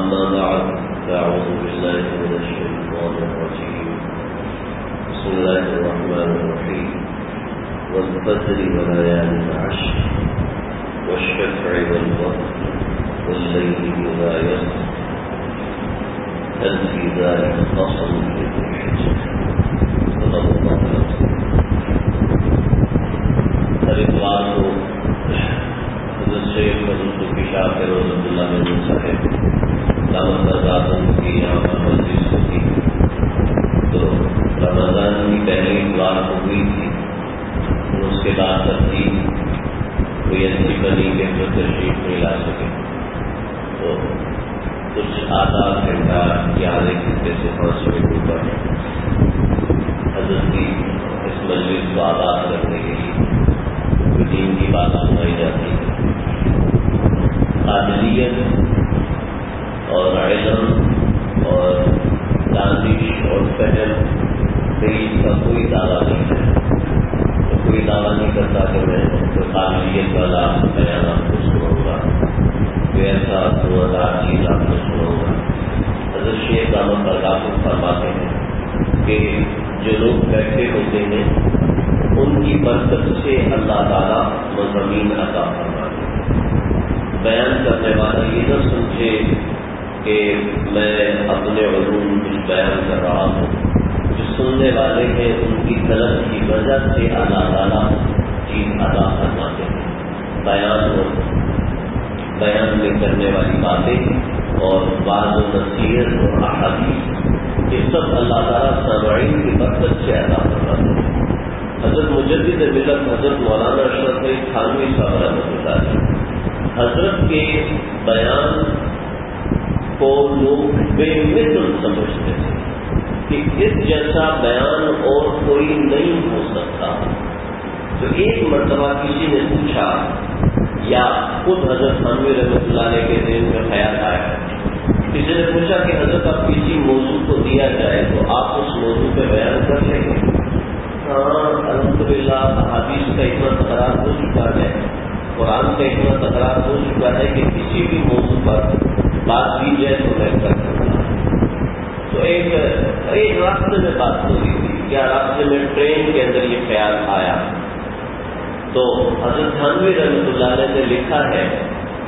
أما بعد فأعوذ بالله من الشيطان الرجيم بسم الله الرحمن الرحيم والفجر وليال العشر والشفع والوتر والليل إذا يسر هل في ذلك قسم لذي حجر صدق الله العظيم. ہر اتوار کو حضرت شیخ صوفی شاہ فیروز عبداللہ محمود صاحب دعوت اعظم کی یہاں پر مجلس ہوتی، تو رمضان کی پہلی اتوار کو ہوئی تھی، اس کے بعد ترتیب کوئی ایسی بنی کہ جو تشریف نہیں لا سکے، تو کچھ آدھا گھنٹہ یا آدھے گھنٹے سے 5 منٹ اوپر حضرت کی اس مجلس کو آباد کرنے کے لیے دین کی بات سنائی جاتی ہے. قابلیت اور علم اور دانش اور فہم اس کا کوئی دعویٰ نہیں ہے، تو کوئی دعویٰ نہیں کرتا کہ میں کوئی قابلیت والا بیان آپ کو سناؤں گا، کوئی ایسا 2000 چیز آپ کو سناؤں گا. حضرت شیخ دامت برکات فرماتے ہیں کہ جو لوگ بیٹھے ہوتے ہیں ان کی برکت سے اللہ تعالیٰ مضامین عطا فرماتے ہیں. بیان کرنے والا یہ نہ سمجھے کہ میں اپنے علوم کچھ بیان کر رہا ہوں، جو سننے والے ہیں ان کی طلب کی وجہ سے اللہ تعالیٰ چیز عطا فرماتے ہیں. بیان میں کرنے والی باتیں اور بعض و نصیحت اور احادیث یہ سب اللہ تعالیٰ سامعین کی برکت سے عطا فرماتے ہیں. حضرت مجدد ملت حضرت مولانا اشرف علی تھانوی صاحب رحمۃ اللہ علیہ حضرت کے بیان کو لوگ بے مثل سمجھتے تھے کہ اس جیسا بیان اور کوئی نہیں ہو سکتا. تو ایک مرتبہ کسی نے پوچھا یا خود حضرت تھانوی رحمۃ اللہ علیہ کے ذہن میں خیال آیا، کسی نے پوچھا کہ حضرت اب کسی موضوع کو دیا جائے تو آپ اس موضوع پہ بیان کر لیں گے؟ الحمدللہ احادیث کا اتنا تکرار ہو چکا ہے، قرآن کا اتنا تکرار ہو چکا ہے کہ کسی بھی موضوع پر بات کی جائے تو میں کر سکتا ہوں. تو ایک راستے میں بات ہو رہی تھی، کیا راستے میں ٹرین کے اندر یہ خیال آیا تو حضرت تھانوی رحمۃ اللہ علیہ نے لکھا ہے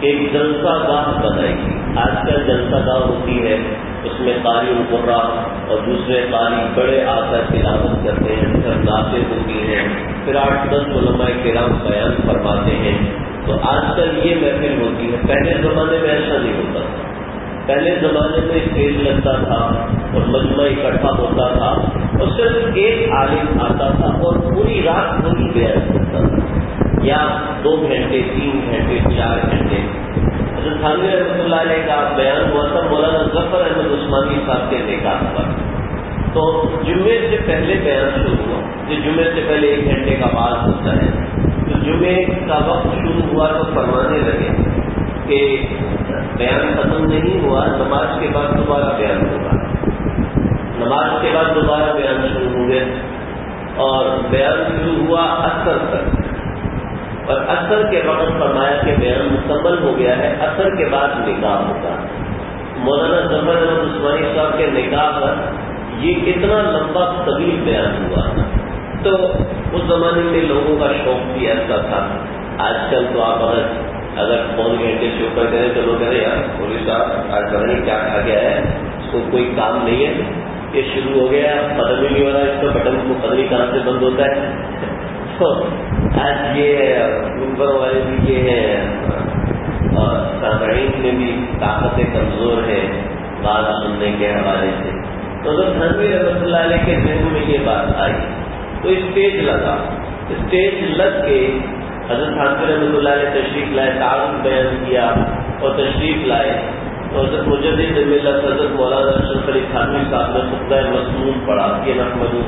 کہ ایک جلسہ گاہ بنائی. آج کل جلسہ گاہ ہوتی ہے، اس میں قاری القرا اور دوسرے قاری بڑے آ کر تلاوت کرتے ہیں، پھر نعتیں ہوتی ہیں، پھر 8-10 علماء کرام بیان فرماتے ہیں. تو آج کل یہ محفل ہوتی ہے. پہلے زمانے میں ایسا نہیں ہوتا تھا. پہلے زمانے میں اسٹیج لگتا تھا اور مجمع اکٹھا ہوتا تھا اور صرف ایک عالم آتا تھا اور پوری رات وہی بیان کرتا تھا، یا 2 گھنٹے 3 گھنٹے 4 گھنٹے. حضرت تھانوی رحمۃ اللہ علیہ کا بیان ہوا تھا مولانا ظفر احمد عثمانی صاحب کے نکاح پر. تو جمعے سے پہلے بیان شروع ہوا، جو جمعے سے پہلے 1 گھنٹے کا بعد ہوتا ہے. تو جمعے کا وقت شروع ہوا تو فرمانے لگے کہ بیان ختم نہیں ہوا، نماز کے بعد دوبارہ بیان ہوگا. نماز کے بعد دوبارہ بیان شروع ہوئے اور بیان شروع ہوا عصر تک، اور عصر کے وقت فرمایا کہ بیان مکمل ہو گیا ہے، عصر کے بعد نکاح ہوگا. مولانا ظفر احمد عثمانی صاحب کے نکاح پر یہ کتنا لمبا طویل بیان ہوا. تو اس زمانے میں لوگوں کا شوق بھی ایسا تھا. آج کل تو آپ اگر 4 گھنٹے سے اوپر کریں تو لوگ کہتے ہیں یار پولیس صاحب آج پتہ نہیں کیا کھا گیا ہے، اس کو کوئی کام نہیں ہے، یہ شروع ہو گیا پتہ بھی نہیں ہو رہا، اس کا بٹن کو پتہ نہیں کہاں سے بند ہوتا ہے. تو آج یہ اوپر والے بھی یہ ہیں اور سامعین میں بھی طاقتیں کمزور ہیں بات سننے کے حوالے سے. تو جب تھانوی رحمۃ اللہ علیہ کے ذہن میں یہ بات آئی تو اسٹیج لگا. اسٹیج لگ کے حضرت تھانوی رحمۃ اللہ علیہ تشریف لائے، تعارف بیان کیا اور تشریف لائے. تو حضرت مجدد ملت حضرت مولانا اشرف علی تھانوی صاحب نے خطبہ مسنون پڑھا کہ نحمدہ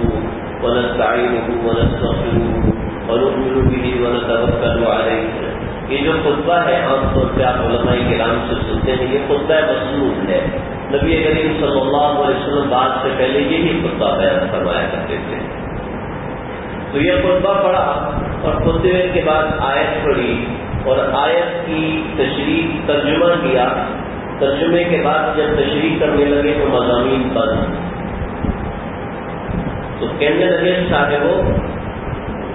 ونستعینہ ونستغفرہ ونؤمن بہ ونتوکل علیہ. یہ جو خطبہ ہے عام طور پہ آپ علماء کرام سے سنتے ہیں، یہ خطبہ مسنون ہے. نبی کریم صلی اللہ علیہ وسلم بات سے پہلے یہی خطبہ بیان فرمایا کرتے تھے. تو یہ خطبہ پڑھا اور خطبے کے بعد آیت پڑھی اور آیت کی تشریح ترجمہ کیا ترجمے کے بعد جب تشریح کرنے لگے تو مضامین بند. تو کہنے لگے صاحبوں،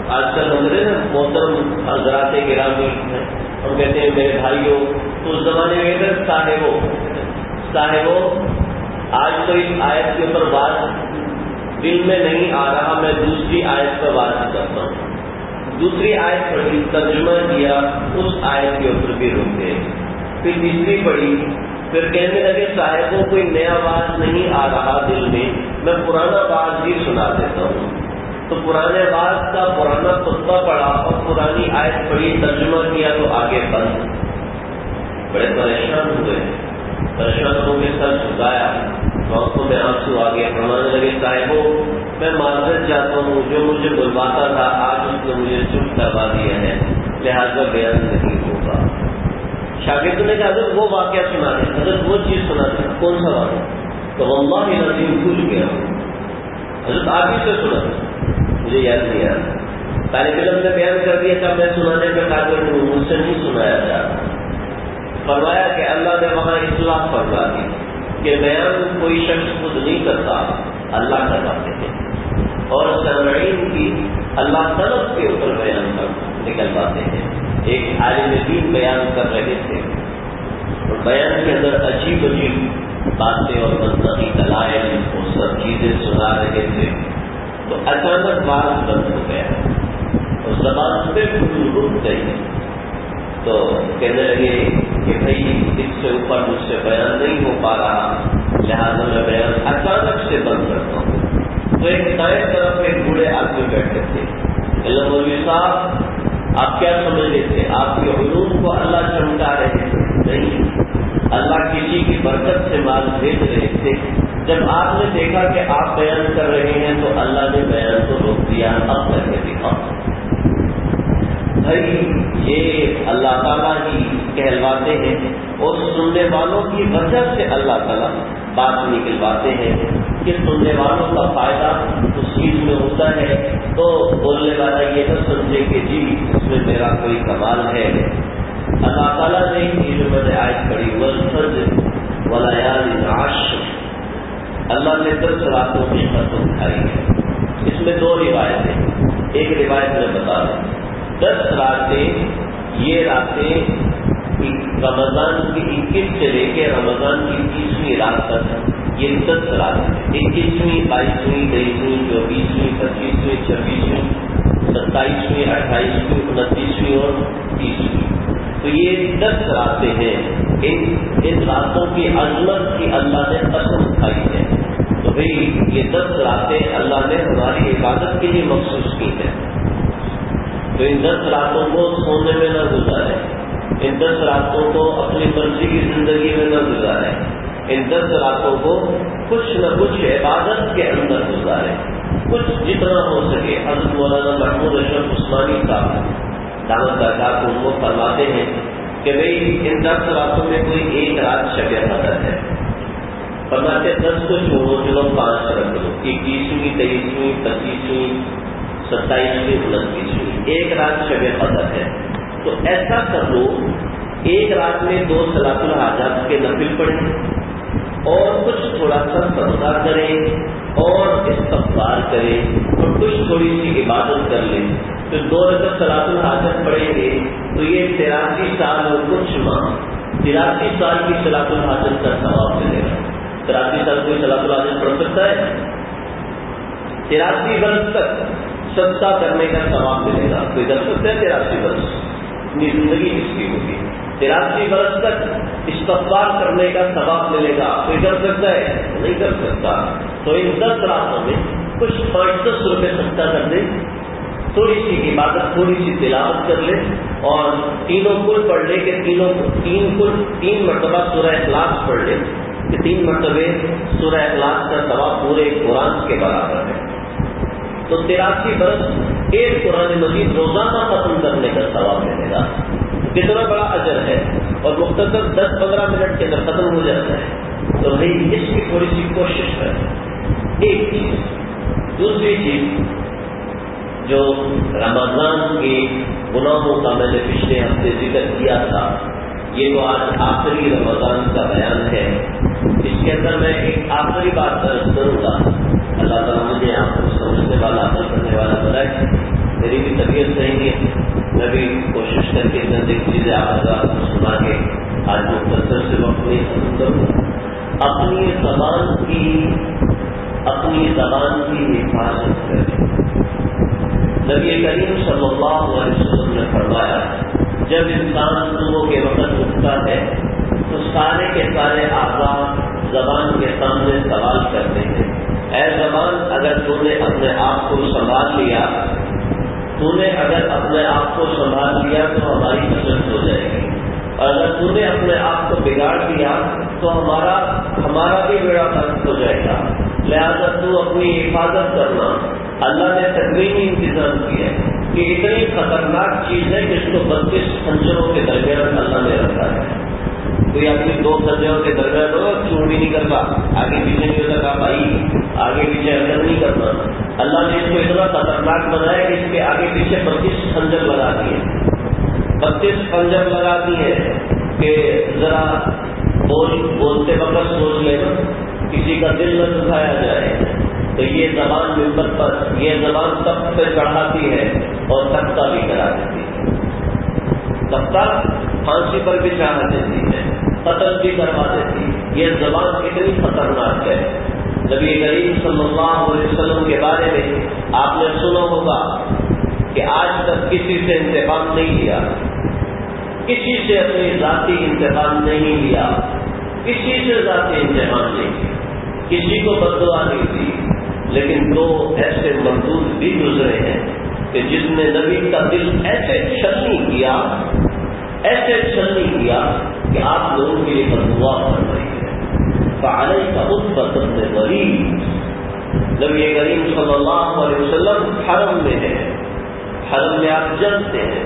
آج کل ہمارے نا محترم حضرات گرامی ہیں، ہم کہتے ہیں میرے بھائیوں، تو اس زمانے میں کہتے صاحبوں آج تو اس آیت کے اوپر بات دل میں نہیں آ رہا، میں دوسری آیت پر بات کرتا ہوں. دوسری آیت پڑھی، ترجمہ کیا، اس آیت کے اوپر بھی رک گئے. پھر تیسری پڑھی، پھر کہنے لگے صاحبوں کوئی نیا بات نہیں آ رہا دل میں پرانا بات بھی سنا دیتا ہوں. تو پرانے بات کا پرانا خطبہ پڑھا اور پرانی آیت پڑھی، ترجمہ کیا تو آگے بند. بڑے پریشان ہوئے، پریشان ہو کے سر جھکایا، آنکھوں میں آنسو آ گئے، فرمانے لگے صاحبوں میں معذرت چاہتا ہوں، جو مجھے بلواتا تھا آج اس نے مجھے چپ کروا دیا ہے، لہٰذا بیان نہیں ہوگا. شاگردوں نے کہا حضرت وہ واقعہ سنا دیں، حضرت وہ چیز سنا دیں. کون سا واقعہ؟ تو واللہ العظیم بھول گیا حضرت، آپ ہی سے سنا مجھے یاد نہیں آیا. طالب علم نے بیان کر دیا تھا، میں سنانے میں قادر ہوں، مجھ سے نہیں سنایا جاتا. فرمایا کہ اللہ نے وہاں اصلاح فرما دی کہ بیان کوئی شخص خود نہیں کرتا، اللہ کرواتے ہیں، اور سامعین کی اللہ طلب کے اوپر بیان نکلواتے ہیں. ایک عالم دین بیان کر رہے تھے اور بیان کے اندر عجیب عجیب باتیں اور منطقی دلائل اور سب چیزیں سنا رہے تھے، تو اچانک بات بند ہو گیا اور زبان بالکل رک گئی. تو کہنے لگے کہ بھائی اس سے اوپر مجھ سے بیان نہیں ہو پا رہا، لہٰذا میں بیان اچانک سے بند کرتا ہوں. تو ایک دائیں طرف ایک بوڑھے آدمی بیٹھے تھے. مولوی صاحب آپ کیا سمجھ رہے تھے؟ آپ کے علوم کو اللہ چمکا رہے تھے؟ نہیں، اللہ کسی کی برکت سے مال بھیج رہے تھے. جب آپ نے دیکھا کہ آپ بیان کر رہے ہیں تو اللہ نے بیان کو روک دیا، اب کر کے دکھاؤ. بھائی یہ اللہ تعالیٰ ہی کہلواتے ہیں اور سننے والوں کی وجہ سے اللہ تعالیٰ بات نکلواتے ہیں کہ سننے والوں کا فائدہ اس چیز میں ہوتا ہے. تو بولنے والا یہ نہ سمجھے کہ جی اس میں میرا کوئی کمال ہے. اللہ تعالیٰ نے یہ جو میں نے آیت پڑھی والفجر ولیال عشر، اللہ نے 10 راتوں کی قسم کھائی ہے. اس میں 2 روایتیں. ایک روایت میں بتا دوں 10 راتیں، یہ راتیں رمضان کی 21 سے لے کے رمضان کی 30ویں رات تک، یہ 10 راتیں 21ویں 22ویں 23ویں 24ویں 25ویں 26ویں 27ویں 28ویں 29ویں اور 30ویں. تو یہ 10 راتیں ہیں. ان راتوں کی عظمت کی اللہ نے قسم کھائی ہے. تو بھئی یہ 10 راتیں اللہ نے ہماری عبادت کے لیے مخصوص کی ہیں. تو ان 10 راتوں کو سونے میں نہ گزارے، ان 10 راتوں کو اپنی مرضی کی زندگی میں نہ گزارے، ان 10 راتوں کو کچھ نہ کچھ عبادت کے اندر گزارے، کچھ جتنا ہو سکے. حضرت مولانا محمود اشرف عثمانی صاحب دعوت درگاہ کو وہ فرماتے ہیں کہ بھئی ان 10 راتوں میں کوئی ایک رات شب قدر ہے. فرماتے 10 کو چھوڑو، چلو 5 رکھ لو، 21ویں 23ویں 25ویں 27ویں 29ویں، ایک رات شب قدر ہے. تو ایسا کر لو، ایک رات میں 2 صلاۃ الحاجات کے نفل پڑھیں اور کچھ تھوڑا سا صدقہ کریں اور استغفار کریں اور کچھ تھوڑی سی عبادت کر لیں. تو 2 رکعت صلاۃ الحاجت پڑھیں گے تو یہ 83 سال اور کچھ ماہ، 83 سال کی صلاۃ الحاجت کا ثواب ملے گا. 83 سال کوئی صلاۃ الحاجت پڑھ سکتا ہے؟ 83 برس تک صدقہ کرنے کا ثواب ملے گا. کوئی کر سکتا ہے 83 برس؟ اپنی زندگی اس کی ہوگی. 83 برس تک استغفار کرنے کا ثواب ملے گا. کوئی کر سکتا ہے؟ نہیں کر سکتا. تو ان 10 راتوں میں کچھ 5-10 روپے صدقہ کر دیں، تھوڑی سی عبادت، تھوڑی سی تلاوت کر لیں اور تینوں کل پڑھ لیں کہ تین مرتبہ سورہ اخلاص پڑھ لیں کہ 3 مرتبے سورہ اخلاص کا ثواب پورے قرآن کے برابر ہے. تو 83 برس ایک قرآن مجید روزانہ ختم کرنے کا ثواب ملے گا. کتنا بڑا اجر ہے اور مختصر 10-15 منٹ کے اندر ختم ہو جاتا ہے. تو بھائی اس کی تھوڑی سی کوشش کریں. ایک چیز. دوسری چیز جو رمضان کے گناہوں کا میں نے پچھلے ہفتے ذکر کیا تھا یہ تو آج آخری رمضان کا بیان ہے، اس کے اندر میں ایک آخری بات کروں گا. اللہ تعالیٰ مجھے آپ کو سمجھنے والا عمل کرنے والا بنائے. میری بھی طبیعت صحیح ہے، میں بھی کوشش کر کے چند ایک چیزیں آپ حضرات کو سنا کے آج مختصر سے وقت نہیں ختم کروں. اپنی زبان کی حفاظت کریں. نبی کریم صلی اللہ علیہ وسلم نے فرمایا جب انسان صبح کے وقت اٹھتا ہے تو سارے کے سارے اعضاء زبان کے سامنے سوال کرتے ہیں، اے زبان اگر تو نے اپنے آپ کو سنبھال لیا تو ہماری مدد ہو جائے گی، اور اگر تو نے اپنے آپ کو بگاڑ دیا تو ہمارا بھی بیڑا غرق ہو جائے گا. لہذا تو اپنی حفاظت کرنا. اللہ نے تقریبی انتظام کیا ہے کہ اتنی خطرناک چیز ہے جس کو 32 خنجروں کے درمیان اللہ نے رکھا ہے. کوئی اپنی 2 خنجروں کے درمیان ہو چور بھی نہیں کرتا، آگے پیچھے نہیں ہوتا کہ بھائی آگے پیچھے اگر نہیں کرنا. اللہ نے اس کو اتنا خطرناک بنایا کہ اس کے آگے پیچھے 32 خنجر لگا دیے. 32 خنجر لگا دیے کہ ذرا بولتے وقت سوچ لینا کسی کا دل نہ دکھایا جائے. تو یہ زبان ممبر پر، یہ زبان تخت پہ چڑھاتی ہے اور تختہ بھی کرا دیتی ہے. تختہ پھانسی پر بھی چڑھا دیتی ہے، قتل بھی کروا دیتی ہے. یہ زبان اتنی خطرناک ہے. نبی کریم صلی اللہ علیہ وسلم کے بارے میں آپ نے سنا ہوگا کہ آج تک کسی سے انتقام نہیں لیا، کسی سے اپنی ذاتی انتقام نہیں لیا، کسی سے ذاتی انتقام نہیں کیا، کسی کو بددعا نہیں دی. لیکن 2 ایسے مردود بھی گزرے ہیں کہ جس نے نبی کا دل ایسے چھلنی کیا کہ آپ لوگوں کے لیے بددعا کر رہی ہے. فعلیک عتبۃ بن ولید. نبی کریم صلی اللہ علیہ وسلم حرم میں ہے. حرم میں آپ جانتے ہیں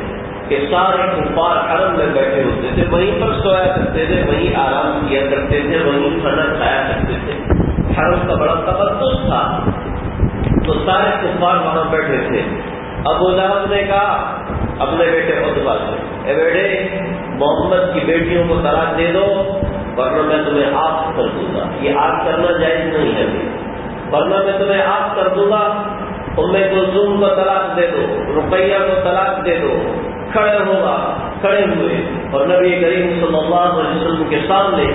کہ سارے کفار حرم میں بیٹھے ہوتے تھے، وہیں پر سویا کرتے تھے، وہیں آرام کیا کرتے تھے، وہیں کھانا کھایا کرتے تھے. حرم کا بڑا تقدس تھا تو سارے کفار وہاں بیٹھے تھے. ابو لہب نے کہا اپنے بیٹے عتبہ سے، اے بیٹے محمد کی بیٹیوں کو طلاق دے دو ورنہ میں تمہیں آگ کر دوں گا. یہ آگ کرنا جائز نہیں ہے، ورنہ میں تمہیں آگ کر دوں گا. ام کلثوم کو طلاق دے دو، رقیہ کو طلاق دے دو. کھڑے ہوئے اور نبی کریم صلی اللہ علیہ وسلم کے سامنے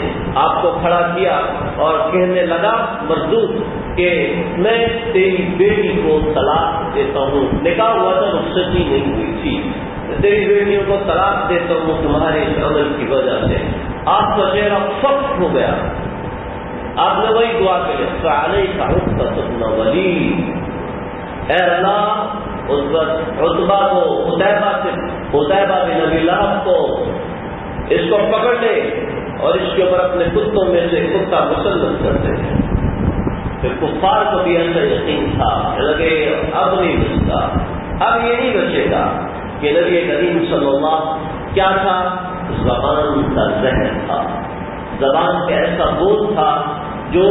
آپ کو کھڑا کیا اور کہنے لگا مردود کہ میں تیری بیٹی کو طلاق دیتا ہوں. نکاح ہوا تھا، رخصتی نہیں ہوئی تھی. تیری بیٹیوں کو طلاق دیتا ہوں تمہارے اس عمل کی وجہ سے. آپ کا چہرہ سخت ہو گیا. آپ نے وہی دعا کری فعلیک عتبۃ بن ولید. اے اللہ عتبہ کو، عتیبہ بن ابی لہب کو اس کو پکڑ لے اور اس کے اوپر اپنے کتوں میں سے کتا مسلط کرتے ہیں. پھر کفار کو بھی ایسا یقین تھا لگے اب نہیں بچتا، اب یہ نہیں بچے گا کہ نبی کریم صلی اللہ کیا تھا؟ زبان کا زہر تھا. زبان کا ایسا بوجھ تھا جو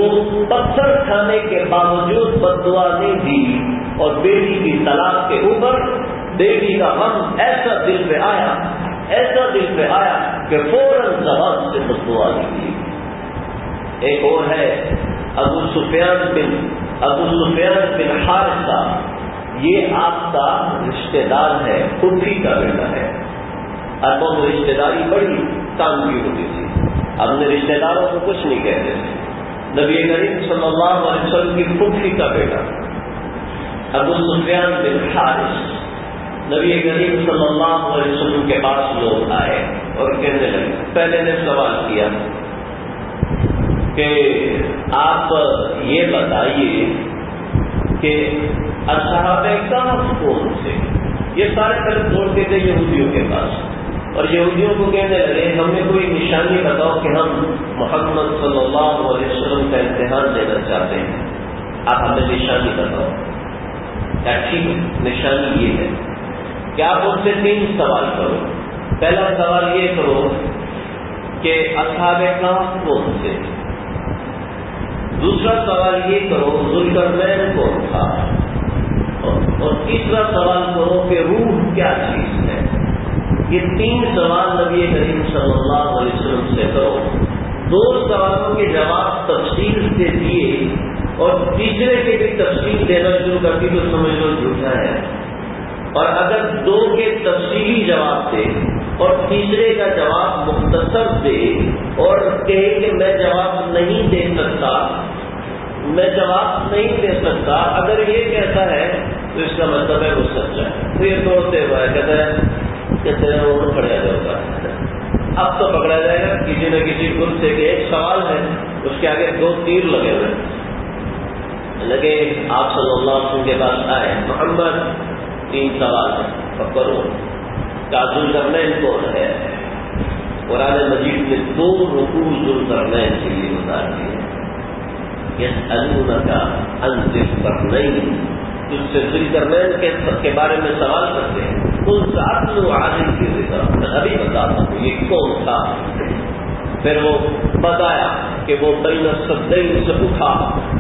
پتھر کھانے کے باوجود بددعا نہیں دی، اور بیٹی کی طلاق کے اوپر بیٹی کا غم ایسا دل پہ آیا کہ فوراً زبان سے بددعا نہیں دی. ایک اور ہے ابو سفیان بن حارثہ. یہ آپ کا رشتہ دار ہے، پھوپھی کا بیٹا ہے. اربوں میں رشتہ داری بڑی کام کی ہوتی تھی، اپنے رشتہ داروں کو کچھ نہیں کہتے تھے. نبی کریم صلی اللہ علیہ وسلم کی پھوپھی کا بیٹا ابو سفیان بن حارث. نبی کریم صلی اللہ علیہ وسلم کے پاس لوگ آئے اور کہنے لگے، پہلے نے سوال کیا کہ آپ یہ بتائیے کہ اصحاب کہف کون تھے؟ یہ سارے طرف دوڑتے تھے یہودیوں کے پاس، اور یہودیوں کو کہنے لگے ہمیں کوئی نشانی بتاؤ کہ ہم محمد صلی اللہ علیہ وسلم کا امتحان دینا چاہتے ہیں، آپ ہمیں نشانی بتاؤ. ٹھیک ہے، نشانی یہ ہے کہ آپ ان سے 3 سوال کرو. پہلا سوال یہ کرو کہ اصحاب کہف کون تھے. دوسرا سوال یہ کرو ذوالقرنین کون تھا. اور تیسرا سوال کرو کہ روح کیا چیز ہے. یہ 3 سوال نبی کریم صلی اللہ علیہ وسلم سے کرو. 2 سوالوں کے جواب تفصیل سے دیے اور تیسرے کے بھی تفصیل دینا شروع کر دی تو سمجھ لو جھوٹا ہے. اور اگر 2 کے تفصیلی جواب دے اور تیسرے کا جواب مختصر دے اور کہے کہ میں جواب نہیں دے سکتا، اگر یہ کہتا ہے تو اس کا مطلب ہے وہ سچا ہے. تو یہ توڑتے ہوئے کہتے ہیں وہ پڑا جائے گا. اب تو پکڑا جائے گا کسی نہ کسی گل سے کہ ایک سوال ہے اس کے آگے 2 تیر لگے ہوئے لگے. آپ صلی اللہ علیہ وسلم کے پاس آئے، محمد 3 سوال ہے کرو. ذوالقرنین کون ہے؟ قرآن مجید میں 2 رکوع ذوالقرنین کے لیے بتا دیے. یسألونک عن ذی القرنین، جس سے ذوالقرنین کے بارے میں سوال کرتے ہیں. قل سأتلو علیک ذکرہ، میں ابھی بتاتا ہوں یہ کون تھا. پھر وہ بتایا کہ وہ بین السدین سے اٹھا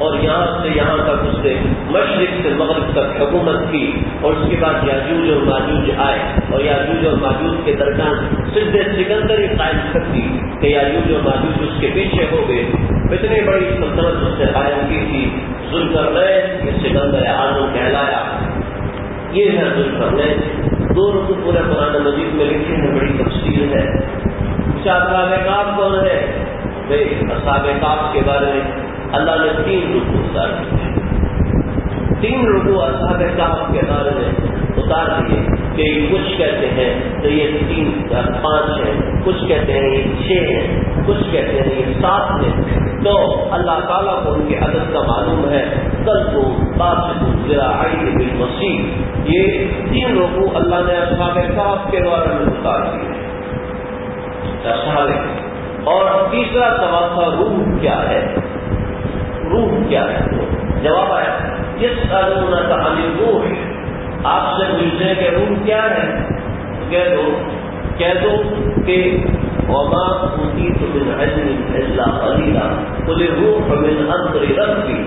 اور یہاں سے یہاں تک اس نے مشرق سے مغرب تک حکومت کی، اور اس کے بعد یاجوج اور ماجوج آئے اور یاجوج اور ماجوج کے درمیان سلسلہ سکندری قائم کر دی کہ یاجوج اور ماجوج اس کے پیچھے ہو گئے. اتنی بڑی سلطنت اس نے قائم کی تھی. ذوالقرنین یہ سکندر اعظم کہلایا. یہ ہے ذوالقرنین. 2 رکوع پورے قرآن مجید میں لکھے ہیں، بڑی تفصیل ہے. اصحاب کہف کون ہے؟ اصحاب کہف کے بارے میں اللہ نے 3 رکوع اتار دیے. 3 رکوع اصحاب کہف کے بارے میں اتار دیے کہ کچھ کہتے ہیں تو یہ 5 ہیں، کچھ کہتے ہیں یہ 6 ہیں، کچھ کہتے ہیں یہ 7 ہیں. تو اللہ تعالیٰ کو ان کے عدد کا معلوم ہے. کل کو باسط ذراعیہ بالوسیع، یہ 3 رکوع اللہ نے اصحاب کہف کے بارے میں اتار دیے. اور تیسرا سوال تھا روح کیا ہے؟ روح کیا ہے؟ جواب آیا یسألونک عن الروح، آپ سے پوچھتے ہیں کہ روح کیا ہے. کہہ دو کہ وما اوتیت من علم الا قلیلا قل الروح من امر ربی.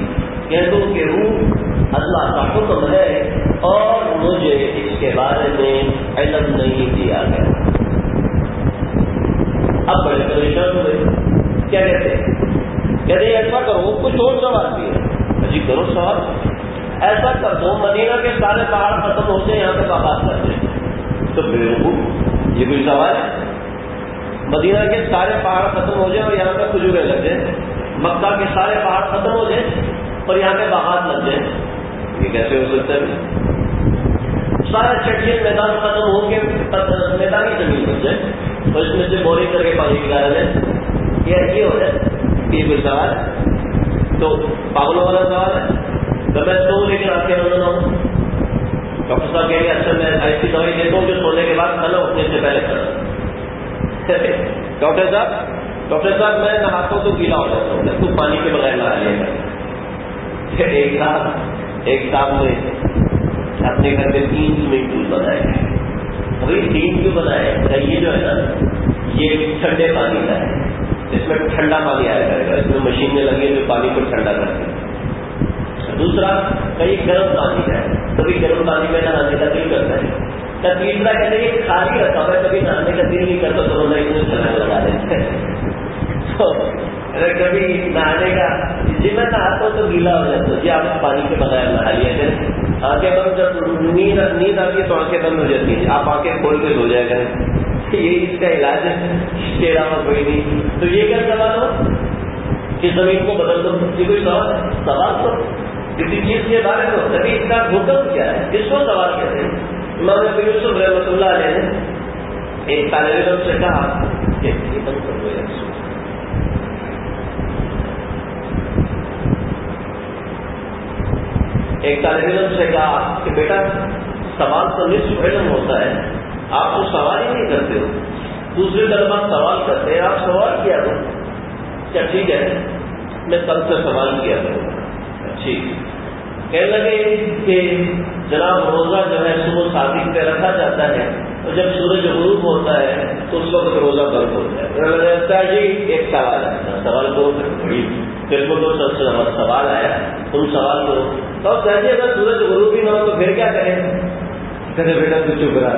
کہہ دو کہ روح اللہ کا حکم ہے اور مجھے اس کے بارے میں علم نہیں دیا گیا. اب بڑے پریشان ہوئے. کیا کہتے ہیں ایسا کرو، کچھ اور سوال بھی ہے. جی کرو سوال. ایسا کر دو مدینہ کے سارے پہاڑ ختم ہو جائیں، یہاں تک آباد کر دیں. تو بالکل یہ کوئی سوال ہے؟ مدینہ کے سارے پہاڑ ختم ہو جائیں اور یہاں پہ کھجوریں لگ جائیں. مکہ کے سارے پہاڑ ختم ہو جائیں اور یہاں پہ باغات لگ جائیں. یہ کیسے ہو سکتا ہے؟ سارا چٹین میدان ختم ہو کے میدانی زمین بن جائے اور اس میں سے بورنگ کر کے پانی نکالا جائے. یہ ہو جائے. یہ کوئی سوال ہے؟ تو پاگلوں والا سوال ہے. تو میں سو لیکن آپ کے نظر ہوں. ڈاکٹر صاحب کہیں گے اچھا میں ایسی دوائی دیتا ہوں کہ سونے کے بعد کھانا اٹھنے سے پہلے کھانا. ڈاکٹر صاحب میں نہاتا ہوں تو گیلا ہو جاتا ہوں، تو پانی کے بغیر نہا لے گا. ایک صاحب نے اپنے گھر میں 3 سوئمنگ پول بنائے ہیں. بھائی 3 کیوں بنائے؟ یہ جو ہے نا یہ ٹھنڈے پانی کا ہے، اس میں ٹھنڈا پانی آیا کرے گا. اس میں مشینیں لگی ہیں جو پانی کو ٹھنڈا کرتی ہیں. دوسرا کئی گرم پانی ہے، کبھی گرم پانی میں نہانے کا دل کرتا ہے. تیسرا کہتے ہیں یہ خالی رکھا ہوا ہے، کبھی نہانے کا دل نہیں کرتا تو بندہ اتنے چلانے لگا دیتے ہیں. تو کبھی نہانے کا جی میں نہاتا ہوں تو گیلا ہو جاتا ہے. جی آپ پانی کے بغیر نہا لیا کریں. آنکھیں بند، جب نیند آتی ہے تو آنکھیں بند ہو جاتی ہیں، آپ آنکھیں کھول کے سو جائے کریں. یہی اس کا علاج ہے، اس کے علاوہ کوئی نہیں. تو یہ کیا سوال ہو کہ زمین کو بدل دو؟ یہ کوئی سوال تو کسی چیز کے بارے میں ہوتا ہے. اس کا حکم کیا ہے؟ اس کو سوال کہتے ہیں. امام ابو یوسف رحمۃ اللہ علیہ نے ایک طالب علم سے کہا کہ ایک طالب علم سے کہا کہ بیٹا سوال تو نصف علم ہوتا ہے، آپ تو سوال ہی نہیں کرتے ہو. دوسرے طلبا سوال کرتے ہیں، آپ سوال کیا کرو. کیا ٹھیک ہے میں کل سے سوال کیا کروں. ٹھیک. کہنے لگے کہ جناب روزہ جو ہے صبح صادق پہ رکھا جاتا ہے اور جب سورج غروب ہوتا ہے تو اس وقت روزہ بند ہوتا ہے. لگتا ہے جی ایک سوال ہے، سوال کو پھر کو سب سے سوال آیا تم سوال کرو. تو جی اگر سورج غروب ہی نہ ہو تو پھر کیا کریں؟ کہتے بیٹا تو چپ رہا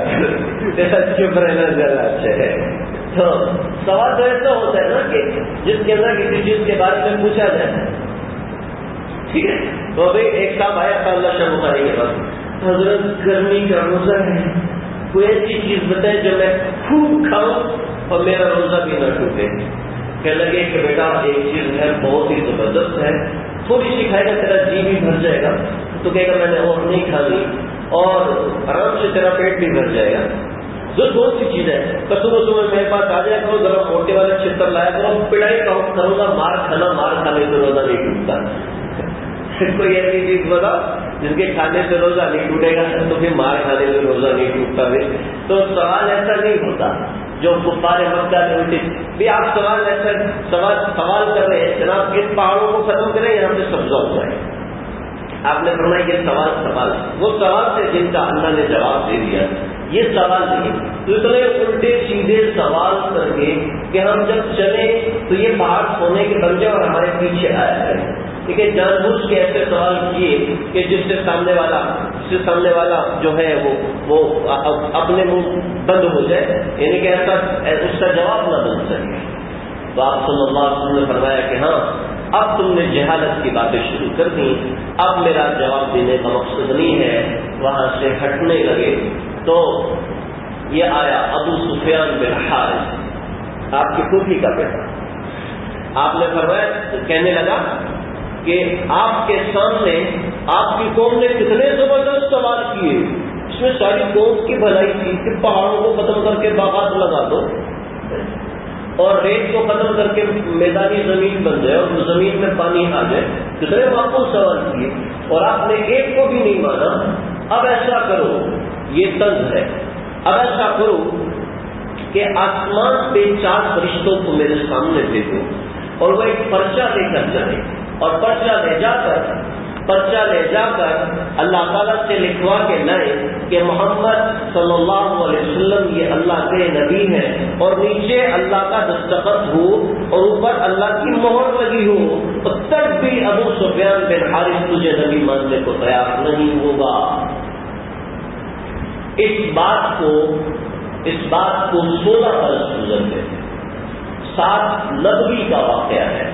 تیرا چپ رہنا زیادہ اچھا ہے. تو سوال تو ایسا ہوتا ہے نا کہ جس کے اندر کسی چیز کے بارے میں پوچھا جائے. ٹھیک ہے. تو ابھی ایک صاحب آیا تھا اللہ شاہ بخاری کے پاس, حضرت گرمی کا روزہ ہے, کوئی ایسی چیز بتائے جو میں خوب کھاؤں اور میرا روزہ بھی نہ ٹوٹے. کہنے لگے کہ بیٹا ایک چیز ہے بہت ہی زبردست ہے, تھوڑی سی کھائے گا تیرا جی بھی بھر جائے گا, تو کہے گا میں نے اور نہیں کھانی, اور آرام سے تیرا پیٹ بھی بھر جائے گا. جو بہت سی چیز ہے. تو صبح صبح میرے پاس آ جائے کرو, ذرا موٹے والے چھتر لایا کرو, پڑھائی کروں گا, مار کھانے سے روزہ نہیں ٹوٹتا. کوئی ایسی چیز بتا جس کے کھانے سے روزہ نہیں ٹوٹے گا, تو پھر مار کھانے سے روزہ نہیں ٹوٹتا. تو سوال ایسا نہیں ہوتا جو کفار مکہ نے الٹی بھی. آپ سوال کر رہے ہیں جناب اس پہاڑوں کو ختم کریں, یہاں سے سبزہ ہوا ہے. آپ نے فرمایا یہ سوال وہ سوال سے جن کا اللہ نے جواب دے دیا, یہ سوال نہیں. تو اتنے الٹے سیدھے سوال کر کے کہ ہم جب چلیں تو یہ پہاڑ سونے کے بن جائے اور ہمارے پیچھے آیا کریں. ٹھیک ہے. جان بوجھ کے ایسے سوال کیے کہ جس سے سامنے والا جو ہے وہ اپنے منہ بند ہو جائے, یعنی کہ ایسا اس کا جواب نہ بن سکے. تو آپ صلی اللہ علیہ وسلم نے فرمایا کہ ہاں اب تم نے جہالت کی باتیں شروع کر دی, اب میرا جواب دینے کا مقصد نہیں ہے. وہاں سے ہٹنے لگے تو یہ آیا ابو سفیان بن حارث, آپ کی پھوپھی کا بیٹا. آپ نے فرمایا, کہنے لگا کہ آپ کے سامنے آپ کی قوم نے کتنے زبردست سوال کیے, اس میں ساری قوم کی بھلائی تھی کہ پہاڑوں کو ختم کر کے باغات لگا دو اور ریت کو ختم کر کے میدانی زمین بن جائے اور زمین میں پانی آ جائے. کتنے معقول سوال کیے اور آپ نے ایک کو بھی نہیں مانا. اب ایسا کرو, یہ طنز ہے, اب ایسا کرو کہ آسمان پہ 4 فرشتوں کو میرے سامنے بھیجو اور وہ ایک پرچہ لے کر جائے, اور پرچہ لے جا کر اللہ تعالیٰ سے لکھوا کے لائے کہ محمد صلی اللہ علیہ وسلم یہ اللہ کے نبی ہیں, اور نیچے اللہ کا دستخط ہو اور اوپر اللہ کی مہر لگی ہو, اور تب بھی ابو سفیان بن حارث تجھے نبی ماننے کو تیار نہیں ہوگا. اس بات کو 16 برس گزر گئے. 7 نبوی کا واقعہ ہے,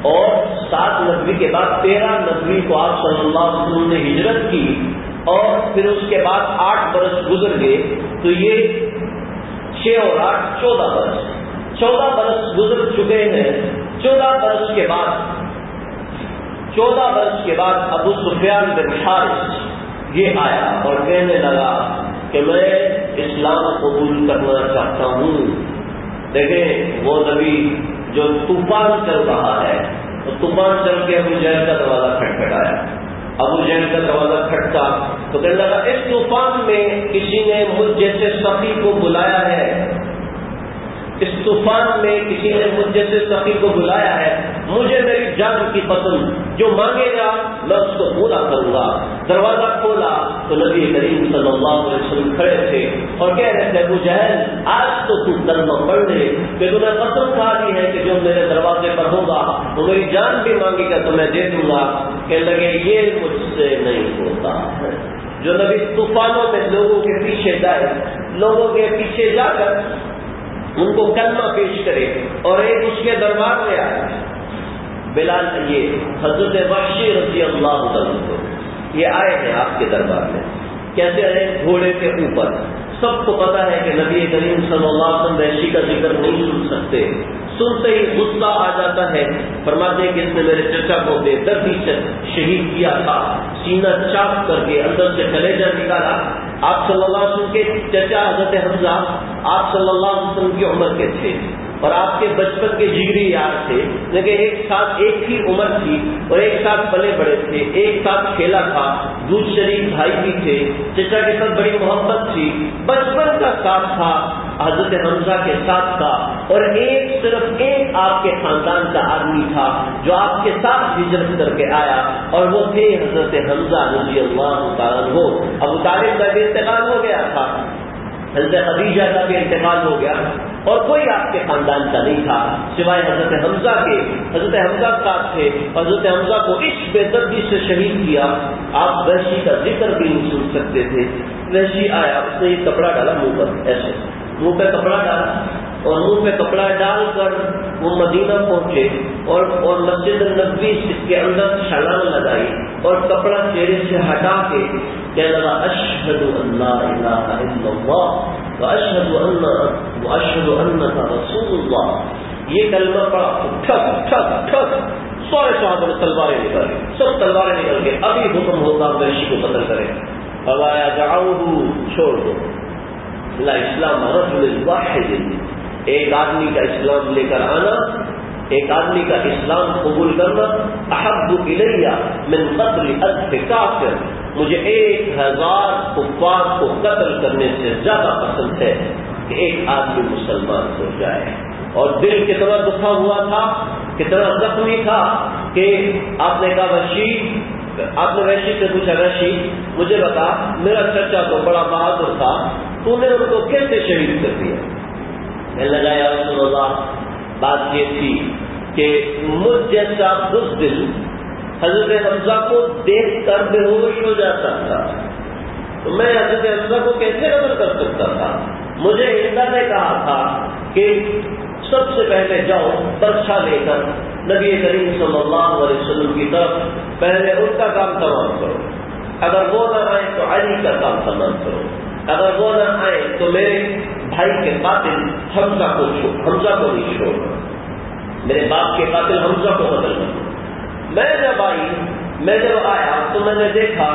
اور 7 نبوی کے بعد 13 نبوی کو آپ صلی اللہ علیہ وسلم نے ہجرت کی, اور پھر اس کے بعد 8 برس گزر گئے. تو یہ 6 اور 8 14 برس. 14 برس گزر چکے ہیں. 14 برس کے بعد ابو سفیان بن حارث یہ آیا اور کہنے لگا کہ میں اسلام قبول کرنا چاہتا ہوں. دیکھیں وہ نبی جو طوفان چل رہا ہے, تو طوفان چل کے ابو جہل کا دروازہ کھٹکھٹایا. ابو جہل کا دروازہ کھٹکا تو کہنے لگا اس طوفان میں کسی نے مجھ جیسے سخی کو بلایا ہے, اس طوفان میں کسی نے مجھ جیسے سخی کو بلایا ہے, مجھے میری جان کی پسند جو مانگے گا میں اس کو پورا کروں گا. دروازہ کھولا تو نبی کریم صلی اللہ علیہ وسلم کھڑے تھے اور کہہ رہے تھے ابو جہل آج تو تم کلمہ پڑھ لے کہ تم نے قسم کھا دی ہے کہ جو میرے دروازے پر ہوگا وہ میری جان بھی مانگے گا تو میں دے دوں گا. کہنے لگے یہ مجھ سے نہیں ہوتا. جو نبی طوفانوں میں لوگوں کے پیچھے جائے, لوگوں کے پیچھے جا کر ان کو کلمہ پیش کرے, اور ایک اس کے دربار میں آیا بلال, یہ حضرت وحشی رضی اللہ عنہ یہ آئے ہیں آپ کے دربار میں. کیسے آئے؟ گھوڑے کے اوپر. سب کو پتا ہے کہ نبی کریم صلی اللہ علیہ وسلم وحشی کا ذکر نہیں سن سکتے, سنتے ہی غصہ آ جاتا ہے. فرماتے ہیں کہ اس نے میرے چچا کو بے دردی سے شہید کیا تھا, سینہ چاک کر کے اندر سے کلیجہ نکالا. آپ صلی اللہ علیہ وسلم کے چچا حضرت حمزہ آپ صلی اللہ علیہ وسلم کی عمر کے تھے, اور آپ کے بچپن کے جگری یار تھے, لیکن ایک ساتھ ایک ہی عمر تھی اور ایک ساتھ پلے بڑے تھے, ایک ساتھ کھیلا تھا, دودھ شریف بھائی بھی تھے, چچا کے ساتھ بڑی محبت تھی, بچپن کا ساتھ تھا حضرت حمزہ کے ساتھ تھا, اور صرف ایک آپ کے خاندان کا آدمی تھا جو آپ کے ساتھ ہجرت کر کے آیا, اور وہ تھے حضرت حمزہ رضی اللہ تعالیٰ عنہ. ابو طالب کا بھی انتقال ہو گیا تھا, حضرت خدیجہ کا بھی انتقال ہو گیا اور کوئی آپ کے خاندان کا نہیں تھا سوائے حضرت حمزہ کے. حضرت حمزہ ساتھ تھے. حضرت حمزہ کو اس بے دردی سے شہید کیا آپ وحشی کا ذکر بھی نہیں سن سکتے تھے. وحشی آیا, اس نے یہ کپڑا ڈالا منہ پر, ایسے منہ پہ کپڑا ڈالا اور منہ پہ کپڑا ڈال کر وہ مدینہ پہنچے اور مسجد النبوی کے اندر چھلانگ لگائی اور کپڑا چہرے سے ہٹا کے کہنے لگا اشہد ان لا الہ الا اللہ واشہد انک رسول اللہ. یہ کلمہ پڑا, ٹھک ٹھک ٹھک سارے صحابہ نے تلواریں نکال لی, سب تلواریں نکل کے ابھی حکم ہوگا وحشی کو قتل کریں. فوایا دعوہ, چھوڑ دو. لا اسلام رجل واحد, ایک آدمی کا اسلام لے کر آنا, ایک آدمی کا اسلام قبول کرنا احب الیہ من قتل الف کافر, مجھے 1000 کفار کو قتل کرنے سے زیادہ پسند ہے کہ ایک آدمی مسلمان ہو جائے. اور دل کتنا دکھا ہوا تھا, کتنا زخمی تھا کہ آپ نے کہا وحشی, آپ نے وحشی سے پوچھا وحشی مجھے بتا میرا چچا تو بڑا بہادر تھا, تو نے ان کو کیسے شہید کر دیا؟ کہنے لگا یا رسول اللہ بات یہ تھی کہ مجھ جیسا بزدل حضرت حمزہ کو دیکھ کر بے ہوش ہو جاتا تھا, تو میں حضرت حمزہ کو کیسے قتل کر سکتا تھا؟ مجھے ہندا نے کہا تھا کہ سب سے پہلے جاؤ برچھا لے کر نبی کریم صلی اللہ علیہ وسلم کی طرف پہلے ان کا کام تمام کرو, اگر وہ نہ آئے تو علی کا کام تمام کرو, اگر وہ نہ آئے تو میرے بھائی کے قاتل حمزہ کو نہیں چھوڑنا, میرے باپ کے قاتل حمزہ کو قتل کرنا. میں جب آیا تو میں نے دیکھا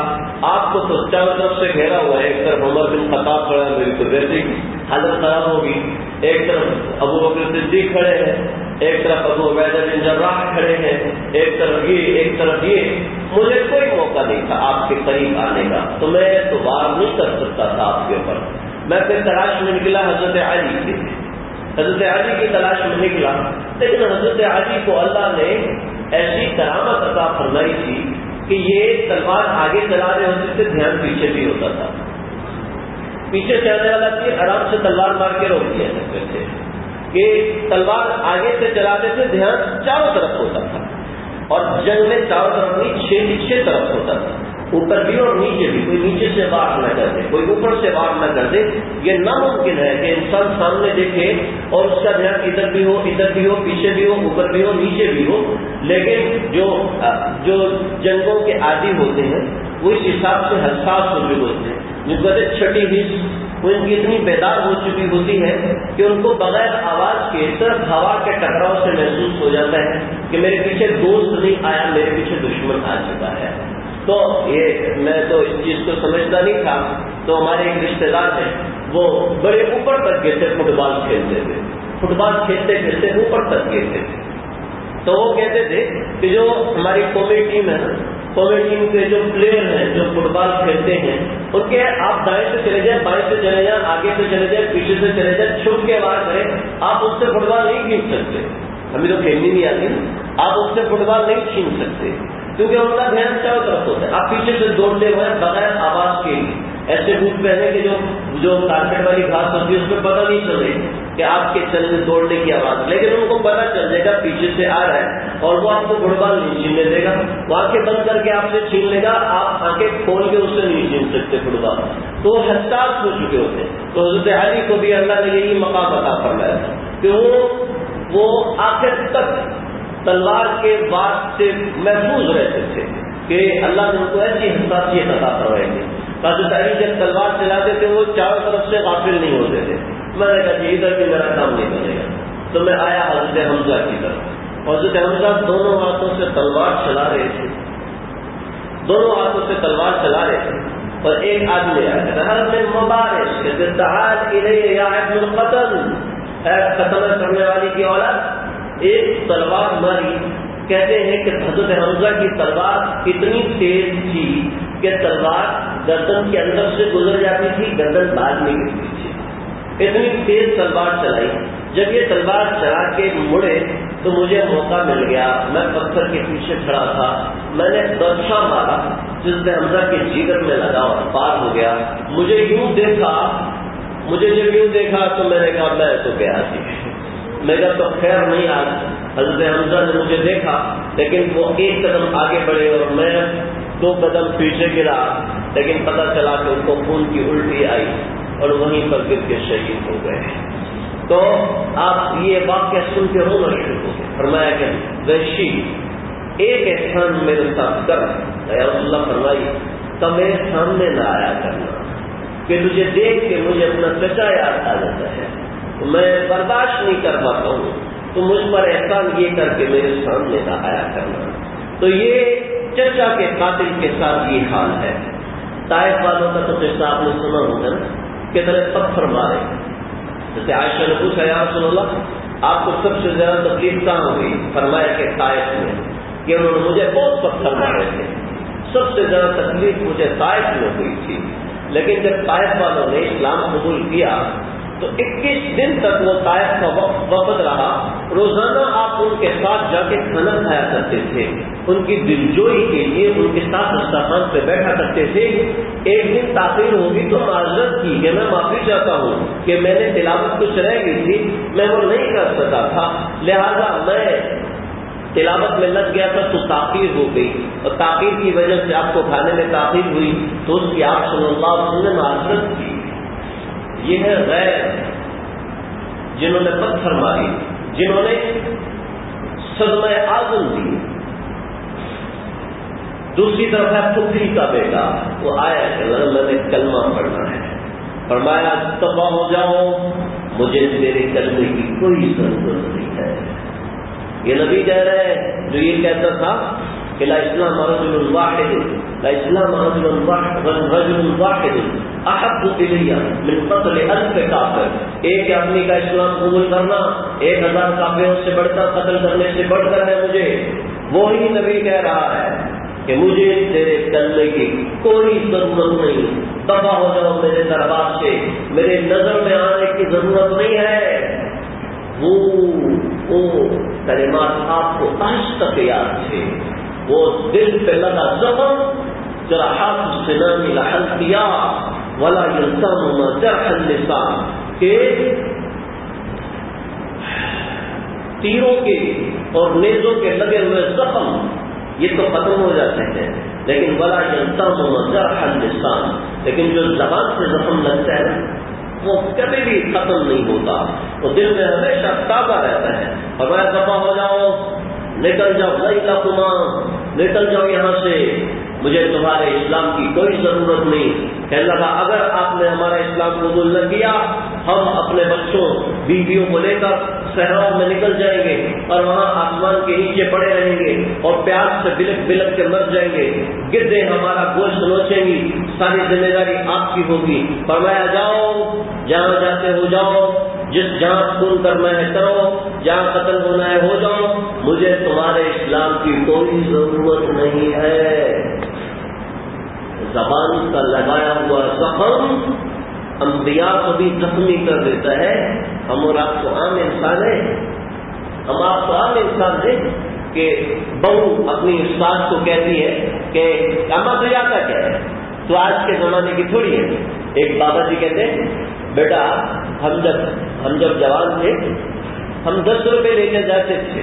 آپ کو تو چاروں طرف سے گھیرا ہوا ہے, ایک طرف عمر بن خطاب کھڑا ہے, میری تو ویسے ہی حالت خراب ہوگی, ایک طرف ابو بکر صدیق کھڑے ہیں, ایک طرف ابو عبیدہ بن جراح کھڑے ہیں, ایک طرف یہ ایک طرف یہ, مجھے کوئی موقع نہیں تھا آپ کے قریب آنے کا, تو میں تو وار نہیں کر سکتا تھا آپ کے اوپر. میں پھر تلاش میں نکلا حضرت علی کی, حضرت علی کی تلاش میں نکلا, لیکن حضرت علی کو اللہ نے ایسی کرامت عطا فرمائی تھی کہ یہ تلوار آگے چلا رہے ہوتے تھے, دھیان پیچھے بھی ہوتا تھا. پیچھے چلنے والا تھی آرام سے تلوار مار کے روک دیا کرتے تھے کہ تلوار آگے سے چلاتے تھے, دھیان چاروں طرف ہوتا تھا, اور جنگ میں چاروں طرف نہیں 6 طرف ہوتا تھا, اوپر بھی اور نیچے بھی, کوئی نیچے سے وار نہ کر دے, کوئی اوپر سے وار نہ کر دے. یہ ناممکن ہے کہ انسان سامنے دیکھے اور اس کا دھیان ادھر بھی ہو, پیچھے بھی ہو, اوپر بھی ہو, نیچے بھی ہو. لیکن جو جنگوں کے عادی ہوتے ہیں وہ اس حساب سے حساس ہو چکے ہوتے ہیں, جن کو چھٹی حص وہ ان کی اتنی بیدار ہو چکی ہوتی ہے کہ ان کو بغیر آواز کے صرف ہوا کے ٹکراؤ سے محسوس ہو جاتا ہے کہ میرے پیچھے دوست نہیں آیا, میرے پیچھے دشمن آ چکا ہے. تو یہ میں تو اس چیز کو سمجھتا نہیں تھا. تو ہمارے ایک رشتے دار ہیں, وہ بڑے اوپر تک گئے تھے, فٹ بال کھیلتے تھے, فٹ بال کھیلتے کھیلتے اوپر تک گئے تھے. تو وہ کہتے تھے کہ جو ہماری قومی ٹیم ہے نا, قومی ٹیم کے جو پلیئر ہیں جو فٹ بال کھیلتے ہیں, ان کے آپ دائیں سے چلے جائیں, بائیں سے چلے جائیں, آگے سے چلے جائیں, پیچھے سے چلے جائیں, چھپ کے وار کریں, آپ اس سے فٹ بال نہیں کھینچ سکتے. ہمیں تو کھیلنی نہیں آتی, آپ اس سے فٹ بال نہیں چھین سکتے کیونکہ ان کا دھیان چاروں طرف ہوتا ہے. آپ پیچھے سے دوڑتے ہوئے بغیر آواز کے ایسے بوٹ پہنے کہ جو کارپیٹ والی گھاس ہوتی ہے اس میں پتہ نہیں چلے کہ آپ کے چلنے دوڑنے کی آواز, لیکن ان کو پتہ چل جائے گا پیچھے سے آ رہا ہے اور وہ آپ کو فٹ بال نہیں چھیننے دے گا, وہ آنکھیں بند کر کے آپ سے چھین لے گا, آپ آنکھیں کھول کے اس سے نہیں چھین سکتے فٹ بال. تو وہ حساس ہو چکے ہوتے ہیں. تو حضرت علی کو بھی اللہ نے یہی مقام عطا فرمایا تھا کہ وہ آخر تک تلوار کے وار سے محفوظ رہتے تھے کہ اللہ نے ان کو ایسی حساسیت عطا فرمائی تھی. حضرت علی جب تلوار چلاتے تھے وہ چاروں طرف سے غافل نہیں ہوتے تھے. میں نے کہا کہ ادھر بھی میرا کام نہیں بنے گا, تو میں آیا حضرت حمزہ کی طرف. حضرت حمزہ دونوں ہاتھوں سے تلوار چلا رہے تھے, دونوں ہاتھوں سے تلوار چلا رہے تھے, اور ایک آدمی آیا ہر میں مبارک تعال الیہ یا ابن القتل, اے قتل کرنے والی کی اولاد, ایک تلوار ماری. کہتے ہیں کہ حضرت حمزہ کی تلوار اتنی تیز تھی کہ تلوار گردن کے اندر سے گزر جاتی تھی, گردن بعد میں گرتی تھی, اتنی تیز تلوار چلائی. جب یہ تلوار چلا کے مڑے تو مجھے موقع مل گیا, میں پتھر کے پیچھے کھڑا تھا, میں نے برچھا مارا جس نے حمزہ کے جگر میں لگا اور پار ہو گیا. مجھے یوں دیکھا مجھے جب یوں دیکھا تو میں نے کہا میں تو گیا تھی، میں کہا تو خیر نہیں آج حضرت حمزہ نے مجھے دیکھا لیکن وہ ایک قدم آگے بڑھے اور میں 2 قدم پیچھے گرا، لیکن پتہ چلا کہ ان کو خون کی الٹی آئی اور وہیں پر گر کے شہید ہو گئے۔ تو آپ یہ واقعہ سن کے رونا شروع ہو گئے۔ فرمایا کہ وحشی ایک احسان میرے ساتھ کر، یا رسول اللہ فرمائی تو میرے سامنے نہ آیا کرنا کہ تجھے دیکھ کے مجھے اپنا چچا یاد آ جاتا ہے، تو میں برداشت نہیں کر پاتا ہوں، تو مجھ پر احسان یہ کر کے میرے سامنے نہ آیا کرنا۔ تو یہ چچا کے قاتل کے ساتھ یہ حال ہے۔ طائف والوں کا تو قصہ آپ نے سنا ہوگا نا، کتنے پتھر مارے، جیسے عائشہ نے پوچھا یا رسول اللہ آپ کو سب سے زیادہ تکلیف کہاں ہوئی؟ فرمایا کہ طائف میں، کہ انہوں نے مجھے بہت پتھر مارے تھے، سب سے زیادہ تکلیف مجھے طائف میں ہوئی تھی۔ لیکن جب طائف والوں نے اسلام قبول کیا تو 21 دن تک وہ طائف کا وفد رہا، روزانہ آپ ان کے ساتھ جا کے کھانا کھایا کرتے تھے، ان کی دلجوئی کے لیے ان کے ساتھ دسترخوان پہ بیٹھا کرتے تھے۔ ایک دن تاخیر ہوگی تو معذرت کی کہ میں معافی چاہتا ہوں کہ میں نے تلاوت کچھ رہ گئی تھی، میں وہ نہیں کر سکا تھا، لہذا میں تلاوت میں لگ گیا تھا تو تاخیر ہو گئی، اور تاخیر کی وجہ سے آپ کو کھانے میں تاخیر ہوئی تو اس کی آپ صلی اللہ علیہ وسلم نے معذرت کی۔ یہ ہے غیر جنہوں نے پتھر ماری، جنہوں نے صدمہ اعظم دی۔ دوسری طرف ہے پھپھی کا بیٹا، وہ آیا کہ میں نے کلمہ پڑھنا ہے، فرمایا تباہ ہو جاؤ، مجھے تیرے کلمے کی کوئی ضرورت نہیں ہے۔ یہ نبی کہہ رہے ہیں جو یہ کہتا تھا کہ لا اسلام رجل واحد، لا اسلام رجل واحد احب الی من قتل 1000 کافر، ایک آدمی کا اسلام قبول کرنا 1000 کافروں سے بڑھ کر قتل کرنے سے بڑھ کر ہے مجھے۔ وہی نبی کہہ رہا ہے کہ مجھے تیرے کلمے کی کوئی ضرورت نہیں، دفع ہو جاؤ میرے دربار سے، میرے نظر میں آنے کی ضرورت نہیں ہے۔ وہ کلمات آپ کو آج تک یاد تھے، وہ دل پہ لگا زخم، جراحات السنان لحل کیا ولا یلزم ما جرح اللسان، کہ تیروں کے اور نیزوں کے لگے ہوئے زخم یہ تو ختم ہو جاتے ہیں، لیکن ولا یلزم ما جرح اللسان، لیکن جو زبان سے زخم لگتا ہے وہ کبھی بھی ختم نہیں ہوتا، وہ دل میں ہمیشہ تازہ رہتا ہے۔ فرمایا دفع ہو جاؤ، نکل جاؤ، لیلکما، نکل جاؤ یہاں سے، مجھے تمہارے اسلام کی کوئی ضرورت نہیں۔ کہنے لگا اگر آپ نے ہمارا اسلام قبول نہ کیا ہم اپنے بچوں بیویوں کو لے کر صحراؤں میں نکل جائیں گے اور وہاں آسمان کے نیچے پڑے رہیں گے اور پیاس سے بلک بلک کے مر جائیں گے، گردیں ہمارا گوشت نوچیں گی، ساری ذمہ داری آپ کی ہوگی۔ فرمایا جاؤ، جہاں جاتے ہو جاؤ، جہاں خون کرنا ہے کرو، جہاں قتل ہونا ہے ہو جاؤ، مجھے تمہارے اسلام کی کوئی ضرورت نہیں ہے۔ زبان کا لگایا ہوا زخم انبیاء کو بھی زخمی کر دیتا ہے۔ ہم اور آپ تو عام انسان ہیں، ہم آپ تو عام انسان ہیں کہ بہو اپنی استاد کو کہتی ہے کہ اما تو آتا کیا ہے، تو آج کے زمانے کی تھوڑی ہے۔ ایک بابا جی کہتے ہیں بیٹا ہم جب جوان تھے ہم 10 روپے لے کے جاتے تھے،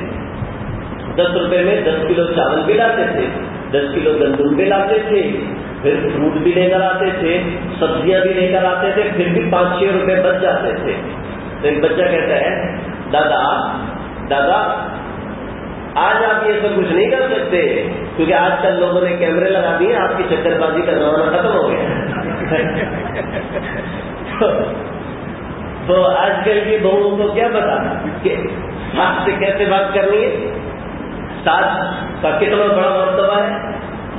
10 روپے میں 10 کلو چاول بھی لاتے تھے، 10 کلو گندم بھی لاتے تھے، پھر فروٹ بھی لے کر آتے تھے، سبزیاں بھی لے کر آتے تھے، پھر بھی 5-6 روپے بچ جاتے تھے۔ تو ایک بچہ کہتا ہے دادا آج آپ یہ سب کچھ نہیں کر سکتے کیونکہ آج کل لوگوں نے کیمرے لگا دیے، آپ کی چکر بازی کا زمانہ ختم ہو گیا۔ تو آج کل کی بہوؤں کو کیا پتا کہ ساس سے کیسے بات کرنی ہے، ساس کا کتنا بڑا مرتبہ ہے،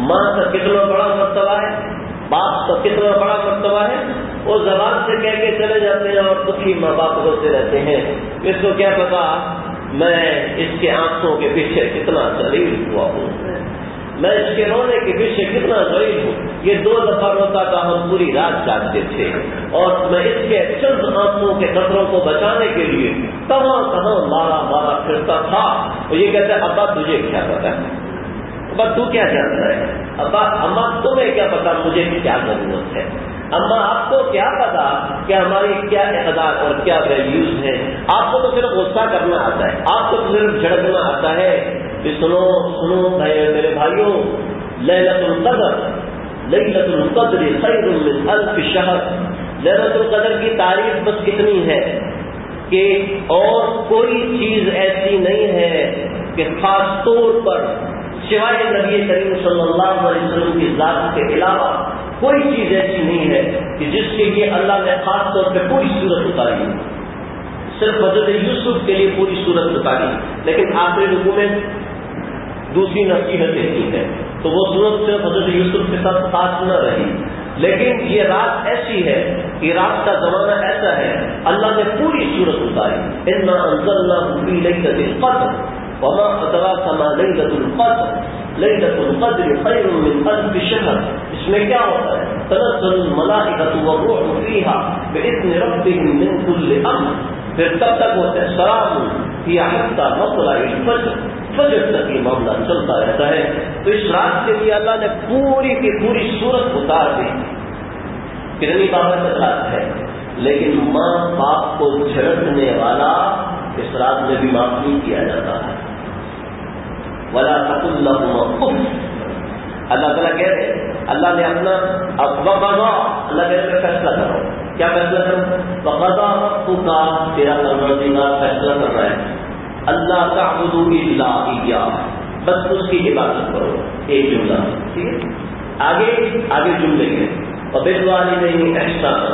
ماں کا کتنا بڑا مرتبہ ہے، باپ کا کتنا بڑا مرتبہ ہے۔ وہ زبان سے کہہ کے چلے جاتے ہیں اور دکھی ماں باپ ہوتے رہتے ہیں۔ اس کو کیا پتا میں اس کے آنکھوں کے پیچھے کتنا ذلیل ہوا ہوں، میں اس کے رونے کے پیچھے کتنا ذلیل ہوں۔ یہ 2 دفعہ روتا تھا، ہم پوری رات جاگتے تھے، اور میں اس کے چند آنکھوں کے قطروں کو بچانے کے لیے کہاں کہاں مارا پھرتا تھا۔ اور یہ کہتا ہے ابا تجھے کیا پتا ہے، ابا تو کیا جانتا ہے، ابا اما تمہیں کیا پتا مجھے کیا ضرورت ہے۔ اما آپ کو کیا پتا کہ ہماری کیا اقدار اور کیا ویلیوز ہیں؟ آپ کو تو صرف غصہ کرنا آتا ہے، آپ کو تو صرف جھڑکنا آتا ہے کہ سنو میرے بھائیوں، لیلۃ القدر خیر من الف شہر، لیلۃ القدر کی تعریف بس اتنی ہے کہ اور کوئی چیز ایسی نہیں ہے کہ خاص طور پر سوائے نبی کریم صلی اللہ علیہ وسلم کی ذات کے علاوہ کوئی چیز ایسی نہیں ہے کہ جس کے لیے اللہ نے خاص طور پہ پوری صورت اتاری، صرف حضرت یوسف کے لیے پوری صورت اتاری، لیکن آخری رکوع میں دوسری نصیحتیں کی ہیں تو وہ صورت صرف حضرت یوسف کے ساتھ خاص نہ رہی، لیکن یہ رات ایسی ہے کہ رات کا زمانہ ایسا ہے اللہ نے پوری صورت اتاری۔ انا انزلناہ فی لیلۃ القدر وما ادراک ما لیلۃ القدر لیلۃ القدر خیر من الف شہر۔ اس میں کیا ہوتا ہے؟ تنزل الملائکۃ والروح فیہا باذن ربہم من کل امر، پھر تب تک ہوتا ہے سلام ہی حتی مطلع الفجر، فجر تک یہ معاملہ چلتا رہتا ہے۔ تو اس رات کے لیے اللہ نے پوری کی پوری صورت اتار دی، کتنی بابرکت رات ہے، لیکن ماں باپ کو جھڑکنے والا اس رات میں بھی معاف نہیں کیا جاتا ہے۔ وَلَا تَقُلْ لَهُمَا أُفٍّ، اللہ تعالیٰ کہہ رہے ہیں، اللہ نے اپنا وَقَضَىٰ، اللہ کہہ رہے فیصلہ کرو، کیا فیصلہ کرو؟ وَقَضَىٰ رَبُّكَ، تیرا پروردگار فیصلہ کر رہا ہے، اللہ تعبدوا الا اياه، بس اس کی عبادت کرو، ایک جملہ، ٹھیک ہے؟ آگے جملے کے وبالوالدین احسانا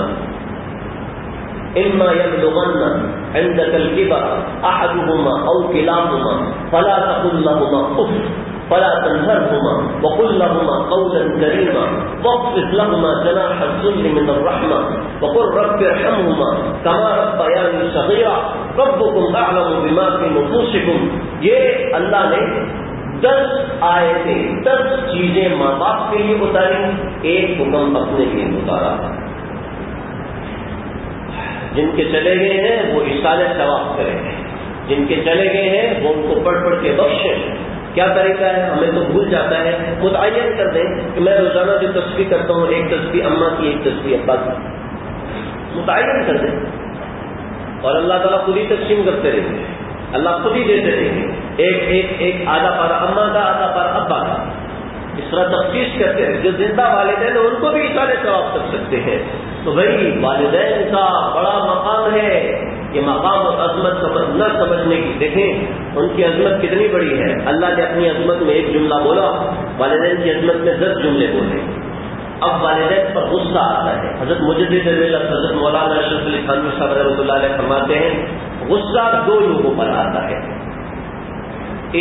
اما يبلغن عندك الكبر احدهما او كلاهما فلا تقل لهما اف ولا تنهرهما وقل لهما قولا كريما واخفض لهما جناح الذل من الرحمة وقل رب ارحمهما كما ربياني صغيرا ربكم اعلم بما في نفوسكم۔ یہ اللہ نے 10 آیتیں، 10 چیزیں ماں باپ کے لیے اتاری، ایک حکم اپنے لیے اتارا۔ جن کے چلے گئے ہیں وہ اصال ثواب کریں، جن کے چلے گئے ہیں وہ ان کو پڑھ پڑھ کے بخشیں۔ کیا طریقہ ہے؟ ہمیں تو بھول جاتا ہے، متعین کر دیں کہ میں روزانہ جو تسبیح کرتا ہوں، ایک تسبیح اماں کی، ایک تسبیح ابا کی، متعین کر دیں، اور اللہ تعالیٰ خود ہی تقسیم کرتے رہیں گے، اللہ خود ہی دیتے رہیں گے، ایک آدھا پارا اماں کا، آدھا پارا ابا کا، اس طرح تخصیص کرتے ہیں۔ جو زندہ والدین ہیں ان کو بھی اصال ثواب کر سکتے ہیں۔ تو بھائی والدین کا بڑا مقام ہے، یہ مقام اور عظمت نہ سمجھنے کی، دیکھیں ان کی عظمت کتنی بڑی ہے۔ اللہ نے اپنی عظمت میں ایک جملہ بولا، والدین کی عظمت میں 10 جملے بولے۔ اب والدین پر غصہ آتا ہے، حضرت مجدد ملت حضرت مولانا اشرف علی تھانوی صاحب رحمۃ اللہ علیہ فرماتے ہیں غصہ 2 لوگوں پر آتا ہے،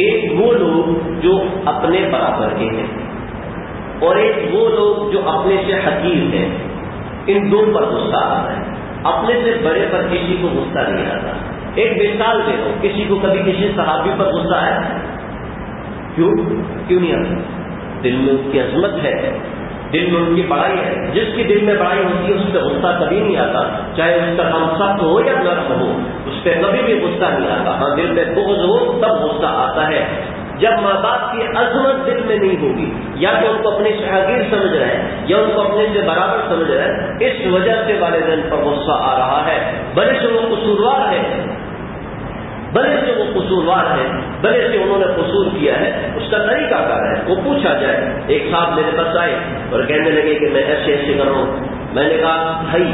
ایک وہ لوگ جو اپنے برابر کے ہیں اور ایک وہ لوگ جو اپنے سے حقیر ہیں، ان دونوں پر غصہ آتا ہے۔ اپنے سے بڑے پر کسی کو غصہ نہیں آتا۔ ایک مثال دے دو، کسی کو کبھی کسی صحابی پر غصہ آیا؟ کیوں نہیں آتا؟ دل میں اس کی عظمت ہے، دل میں ان کی بڑائی ہے۔ جس کی دل میں بڑائی ہوتی ہے اس پہ غصہ کبھی نہیں آتا، چاہے اس کا کام سخت ہو یا نرم ہو، اس پہ کبھی بھی غصہ نہیں آتا۔ ہاں دل میں بغض ہو تب غصہ آتا ہے، جب ماں باپ کی عظمت دل میں نہیں ہوگی، یا تو ان کو اپنے سے حقیر سمجھ رہے ہیں یا ان کو اپنے سے برابر سمجھ رہے ہیں، اس وجہ سے والدین پر غصہ آ رہا ہے۔ بھلے سے وہ قصوروار ہے، بھلے سے وہ قصوروار ہے، بھلے سے انہوں نے قصور کیا ہے، اس کا طریقہ کار ہے، وہ پوچھا جائے۔ ایک صاحب میرے پاس آئے اور کہنے لگے کہ میں ایسے کر رہا ہوں۔ میں نے کہا بھائی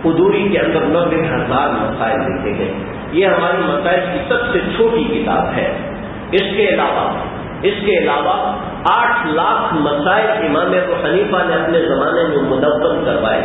قدوری کے اندر 90,000 مسائل لکھے گئے، یہ ہماری مسائل کی سب سے چھوٹی کتاب ہے۔ اس کے علاوہ 8 لاکھ مسائل امام ابو حنیفہ نے اپنے زمانے میں مدون کروائے،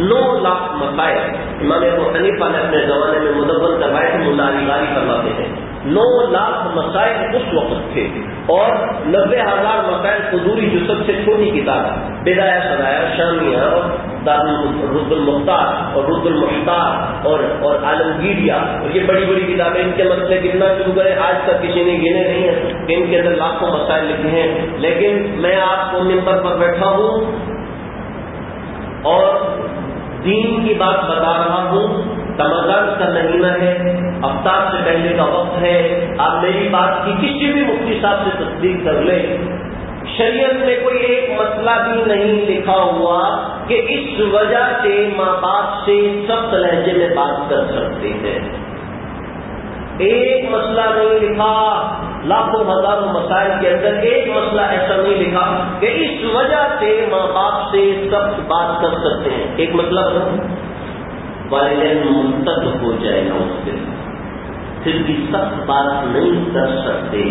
9 لاکھ مسائل امام ابو حنیفہ نے اپنے زمانے میں مدون کروائے تھے، ملا علی غاری کرواتے ہیں۔ 9 لاکھ مسائل اس وقت تھے، اور 90,000 مسائل قدوری جو سب سے چھوٹی کتاب ہے، بدایہ سنایا شامیہ اور رد المختار اور رد المحتار اور عالمگیریہ، اور یہ بڑی بڑی کتابیں، ان کے مسئلے کتنا شروع کریں آج تک کسی نے گنے نہیں ہیں کہ ان کے اندر لاکھوں مسائل لکھے ہیں۔ لیکن میں آپ کو منبر پر بیٹھا ہوں اور دین کی بات بتا رہا ہوں، رمضان کا مہینہ ہے، افطار سے پہلے کا وقت ہے، آپ میری بات کی کسی بھی مفتی صاحب سے تصدیق کر لیں، شریعت میں کوئی ایک مسئلہ بھی نہیں لکھا ہوا کہ اس وجہ سے ماں باپ سے سخت لہجے میں بات کر سکتے ہیں. ایک مسئلہ نہیں لکھا لاکھوں ہزاروں مسائل کے اندر، ایک مسئلہ ایسا نہیں لکھا کہ اس وجہ سے ماں باپ سے سخت بات کر سکتے ہیں. ایک مسئلہ والدین منتخب ہو جائے گا اس دن، پھر بھی سخت بات نہیں کر سکتے.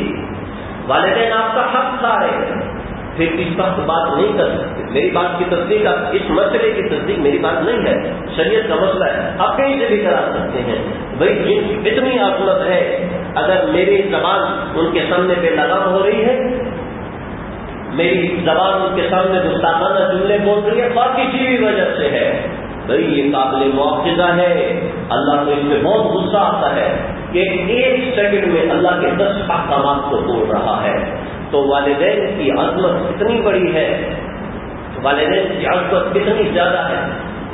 والدین آپ کا حق کھا رہے ہیں، پھر بھی سخت بات نہیں کر سکتے. میری بات کی تصدیق، اس مسئلے کی تصدیق میری بات نہیں ہے، شریعت کا مسئلہ ہے، آپ کہیں سے بھی کرا سکتے ہیں. بھائی اتنی عظمت ہے، اگر میری زبان ان کے سامنے پہ لگام ہو رہی ہے، میری زبان ان کے سامنے گستاخانہ جملے بول رہی ہے، باقی کسی بھی وجہ سے ہے، بھائی یہ قابل مواخذہ ہے. اللہ کو اس میں بہت غصہ آتا ہے کہ ایک سیکنڈ میں اللہ کے 10 احکامات کو توڑ رہا ہے. تو والدین کی عظمت اتنی بڑی ہے، والدین کی عظمت کتنی زیادہ ہے.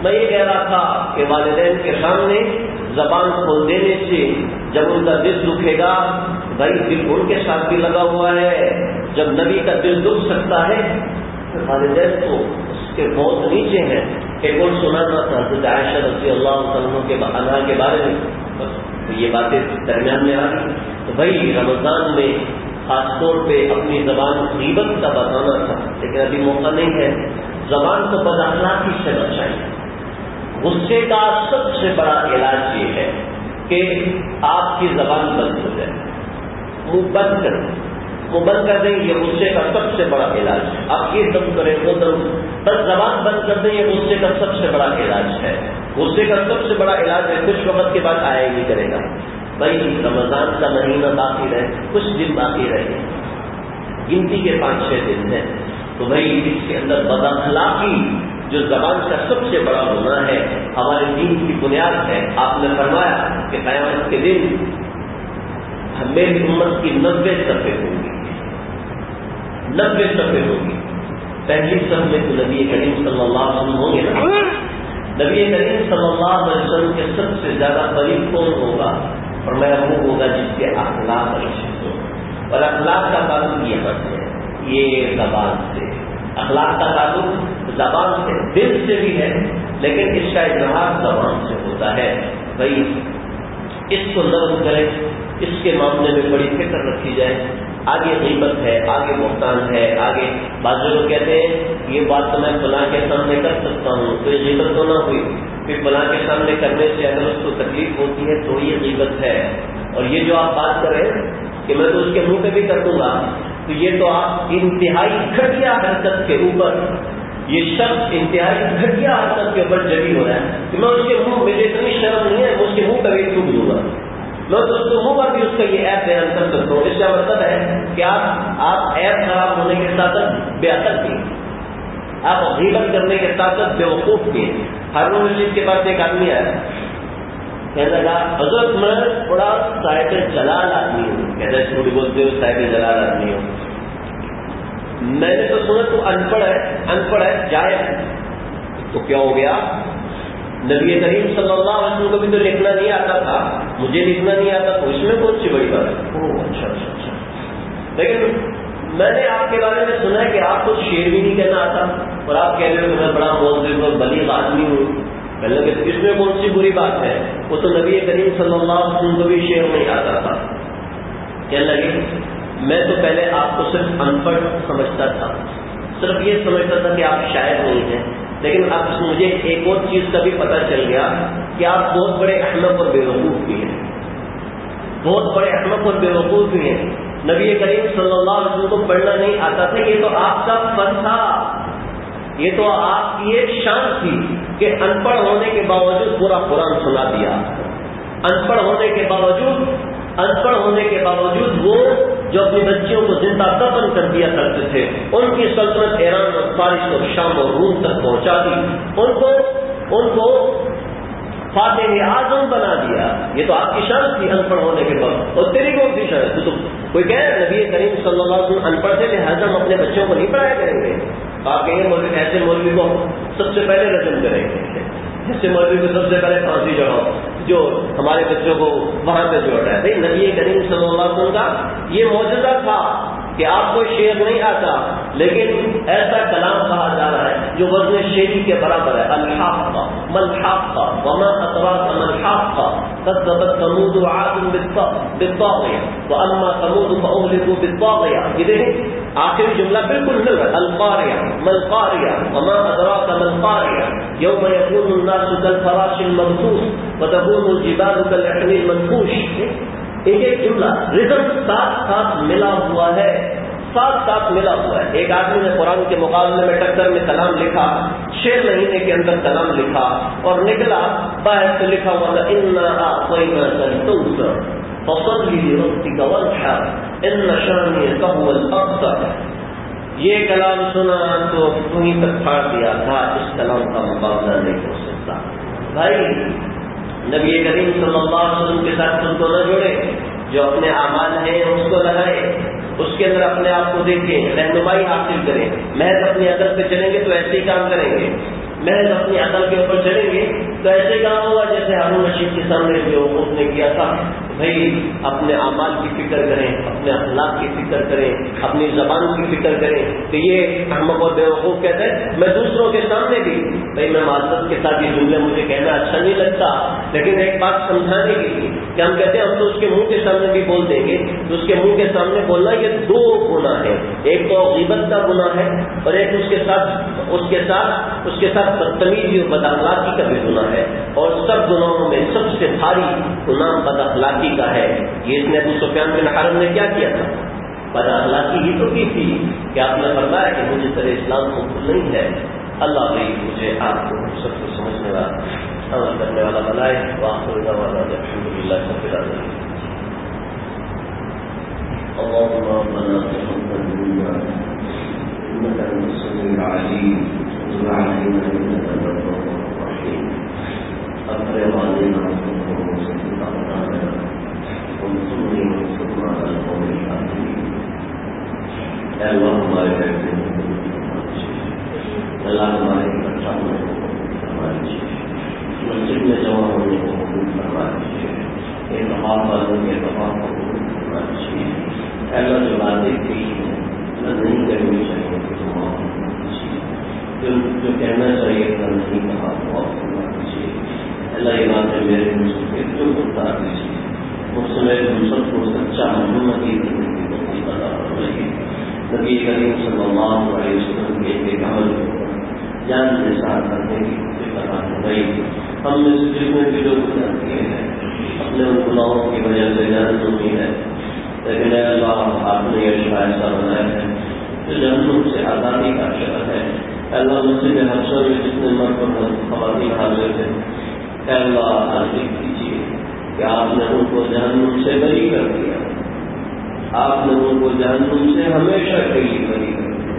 میں یہ کہہ رہا تھا کہ والدین کے سامنے زبان کھول دینے سے جب ان کا دل دکھے گا، بھائی دل ان کے ساتھ بھی لگا ہوا ہے. جب نبی کا دل دکھ سکتا ہے تو والدین تو اس کے بہت نیچے ہیں. ایک اور سنانا تھا حضرت عائشہ رضی اللہ عنہ کے بارے میں، یہ باتیں درمیان میں آ گئی. تو بھائی رمضان میں خاص طور پہ اپنی زبان غیبت کا بتانا تھا، لیکن ابھی موقع نہیں ہے. زبان کو بد اخلاقی سے بچائیں. غصے کا سب سے بڑا علاج یہ ہے کہ آپ کی زبان بند ہو جائے، منہ بند کر دیں، منہ بند کر دیں. یہ غصے کا سب سے بڑا علاج ہے. آپ یہ دم کریں وہ دم، بس زبان بند کر دیں. یہ غصے کا سب سے بڑا علاج ہے. غصے کا سب سے بڑا علاج ہے. کچھ وقت کے بعد آیا ہی کرے گا. بھائی رمضان کا مہینہ باقی رہے، کچھ دن باقی رہے، گنتی کے 5-6 دن ہیں. تو بھائی اس کے اندر بد اخلاقی جو زبان کا سب سے بڑا گناہ ہے، ہمارے دین کی بنیاد ہے. آپ نے فرمایا کہ قیامت کے دن میری امت کی 90 صفیں ہوں گی، 90 صفیں ہوں گی. پہلی صف میں تو نبی کریم صلی اللہ علیہ وسلم ہوں گے نا. نبی کریم صلی اللہ علیہ وسلم کے سب سے زیادہ قریب کون ہوگا؟ اور میں وہ ہوگا جس کے اخلاق اچھے ہوں. اور اخلاق کا تعلق یہ بات ہے، یہ زبان سے. اخلاق کا تعلق زبان سے، دل سے بھی ہے، لیکن اس کا اظہار زبان سے ہوتا ہے. بھائی اس کو نرم کریں، اس کے معاملے میں بڑی فکر رکھی جائے. آگے غیبت ہے، آگے بہتان ہے، آگے بعض لوگ کہتے ہیں یہ بات تو میں فلاں کے سامنے کر سکتا ہوں تو یہ غیبت تو نہ ہوئی. پھر فلاں کے سامنے کرنے سے اگر اس کو تکلیف ہوتی ہے تو یہ غیبت ہے. اور یہ جو آپ بات کر رہے ہیں کہ میں تو اس کے منہ پہ بھی کر دوں گا، تو یہ تو آپ انتہائی گھٹیا حرکت کے اوپر، یہ شخص انتہائی گھٹیا حرکت کے اوپر جڑی ہو رہا ہے کہ میں اس کے منہ، مجھے اتنی شرم نہیں ہے میں اس کے منہ پہ بھی تھوک دوں گا، میں تو اس کے منہ پر بھی اس کا یہ ایپ بیان کر سکتا ہوں. اس کا مطلب ہے کہ آپ ایپ خراب ہونے کے ساتھ بے عقل کی، آپ غیبت کرنے کے ساتھ بے وقوف کی. ہارون رشید کے پاس ایک آدمی آیا، کہنے لگا حضرت میں بڑا صاحب جلال آدمی ہوں. کہتا ہے جھوٹ بولتے ہو، صاحب جلال آدمی ہوں. میں نے تو سنا تو ان پڑھ ہے جاہل. تو کیا ہو گیا؟ نبی کریم صلی اللہ علیہ وسلم کو بھی تو لکھنا نہیں آتا تھا، مجھے لکھنا نہیں آتا، تو اس میں کون سی بڑی بات ہے؟ اچھا. لیکن میں نے آپ کے بارے میں سنا ہے کہ آپ کو شعر بھی نہیں کہنا آتا، اور آپ کہہ رہے ہو کہ میں بڑا موذب اور بلیغ آدمی ہوں. پہلے کہ اس میں کون سی بری بات ہے؟ وہ تو نبی کریم صلی اللہ علیہ وسلم کو بھی شعر نہیں آتا تھا. کہنے لگے میں تو پہلے آپ کو صرف ان پڑھ سمجھتا تھا، صرف یہ سمجھتا تھا کہ آپ شاعر نہیں ہیں، لیکن اب مجھے ایک اور چیز کا بھی پتہ چل گیا کہ آپ بہت بڑے احمق اور بیوقوف بھی ہیں، بہت بڑے احمق اور بیوقوف بھی ہیں. نبی کریم صلی اللہ علیہ وسلم کو پڑھنا نہیں آتا تھا، یہ تو آپ کا فن تھا، یہ تو آپ کی ایک شان تھی کہ ان پڑھ ہونے کے باوجود پورا قرآن سنا دیا. ان پڑھ ہونے کے باوجود وہ جو اپنی بچیوں کو زندہ دفن کر دیا کرتے تھے، ان کی سلطنت ایران اور فارس اور شام اور روم تک پہنچا دی، ان کو فاتح اعظم بنا دیا. یہ تو آپ کی شان تھی ان پڑھ ہونے کے بعد. اور تیری کون سی شان؟ تو کوئی کہے نبی کریم صلی اللہ علیہ وسلم ان پڑھ تھے لہٰذا ہم اپنے بچوں کو نہیں پڑھایا کریں گے. آپ کہیں مولوی ایسے مولوی کو سب سے پہلے رجم کریں گے، جیسے مولوی کو سب سے پہلے پھانسی چڑھاؤ جو ہمارے بچوں کو وہاں پہ جوڑ رہا ہے. بھائی نبی کریم صلی اللہ علیہ وسلم کا یہ معجزہ تھا کہ آپ کو شعر نہیں آتا، لیکن ایسا کلام کہا جا رہا ہے جو وزن شعری کے برابر ہے. الحاقہ ملحاقہ وما ادراک ملحاقہ کذبت ثمود وعاد بالطاغیہ واما ثمود فاهلكوا بالطاغیہ. یہ دیکھیں آخری جملہ بالکل مل رہا ہے. القاریہ ملقاریہ وما ادراک ملقاریہ یوم یکون الناس کالفراش المبثوث وتكون الجبال كالعهن المنفوش. ایک جملہ رزم ساتھ ملا ہوا ہے، ساتھ ملا ہوا ہے. ایک آدمی نے قرآن کے مقابلے میں ٹکر میں کلام لکھا، 6 مہینے کے اندر کلام لکھا اور نکلا باہر سے لکھا ہوا تھا انا اعطیناک الکوثر فصل لربک وانحر ان شانئک هو الابتر. یہ کلام سنا تو وہیں تک پھاڑ دیا تھا، اس کلام کا مقابلہ نہیں ہو سکتا. بھائی نبی کریم صلی اللہ علیہ وسلم کے ساتھ خود کو نہ جوڑے، جو اپنے اعمال ہیں اس کو لگائے، اس کے اندر اپنے آپ کو دیکھیں، رہنمائی حاصل کریں. محض اپنی عقل پہ چلیں گے تو ایسے ہی کام کریں گے، محض اپنی عقل کے اوپر چلیں گے تو ایسے کام ہوگا جیسے ہارون رشید کے سامنے جو نے کیا تھا. بھائی اپنے اعمال کی فکر کریں، اپنے اخلاق کی فکر کریں، اپنی زبان کی فکر کریں. کہ یہ احمق اور بیوقوف کہتے ہیں میں دوسروں کے سامنے بھی، بھائی میں معذرت کے ساتھ یہ جملے مجھے کہنا اچھا نہیں لگتا، لیکن ایک بات سمجھانے کے لیے کہ ہم کہتے ہیں ہم تو اس کے منہ کے سامنے بھی بول دیں گے، تو اس کے منہ کے سامنے بولنا یہ 2 گناہ ہے. ایک تو غیبت کا گناہ ہے اور ایک اس کے ساتھ بدتمیزی اور بداخلاقی کا بھی گناہ ہے. اور سب گناہوں میں سب سے بھاری گناہ بداخلاقی کا ہے. یہ اس نے ابو سفیان بن حرب نے کیا کیا تھا؟ بد اخلاقی ہی تو کی تھی کہ آپ نے فرمایا کہ مجھے تیرے اسلام قبول نہیں ہے. اللہ بھائی مجھے آپ کو سب کو سمجھنے والا عمل کرنے والا بنائے. وآخر دعوانا الحمدللہ رب العالمین. اللهم ربنا تقبل منا انك انت السميع العليم وتب علينا انك انت التواب الرحيم. اغفر علينا وانصرنا على القوم الكافرين. اے اللہ ہمارے اللہ ہمارے فرما دیجیے، مسجد میں جمع ہونے کو قبول فرما دیجیے، اعتماد والوں کے اعتماد کو قبول فرما دیجیے. اے اللہ جو باتیں تھی نہ نہیں کرنی چاہیے جو کہنا چاہیے تھا نہیں کہا وہ فرما دیجیے. اللہ یہ بات ہے میرے مسلم جو اتار دیجیے، اس میں ہم سب کو سچا محمدی زندگی نصیب عطا فرمائیے. نبی کریم صلی اللہ علیہ وسلم کے ایک عمل کو جان کے ساتھ کرنے کی کوشش کرنا فرمائیے. ہم نے اس دل میں بھی جو گناہ کیے ہیں اپنے ان گناہوں کی وجہ سے جان ہوئی ہے، لیکن اے اللہ آپ نے یہ شاید ایسا بنایا ہے جو جہنم سے آزادی کا شکل ہے. اے اللہ مسجد حفصہ میں جتنے مرد اور خواتین حاضر تھے اے اللہ حاضر کیجیے کہ آپ نے ان کو جہنم سے بری کر دیا، آپ نے ان کو جہنم سے ہمیشہ کے لیے بری کر دیا.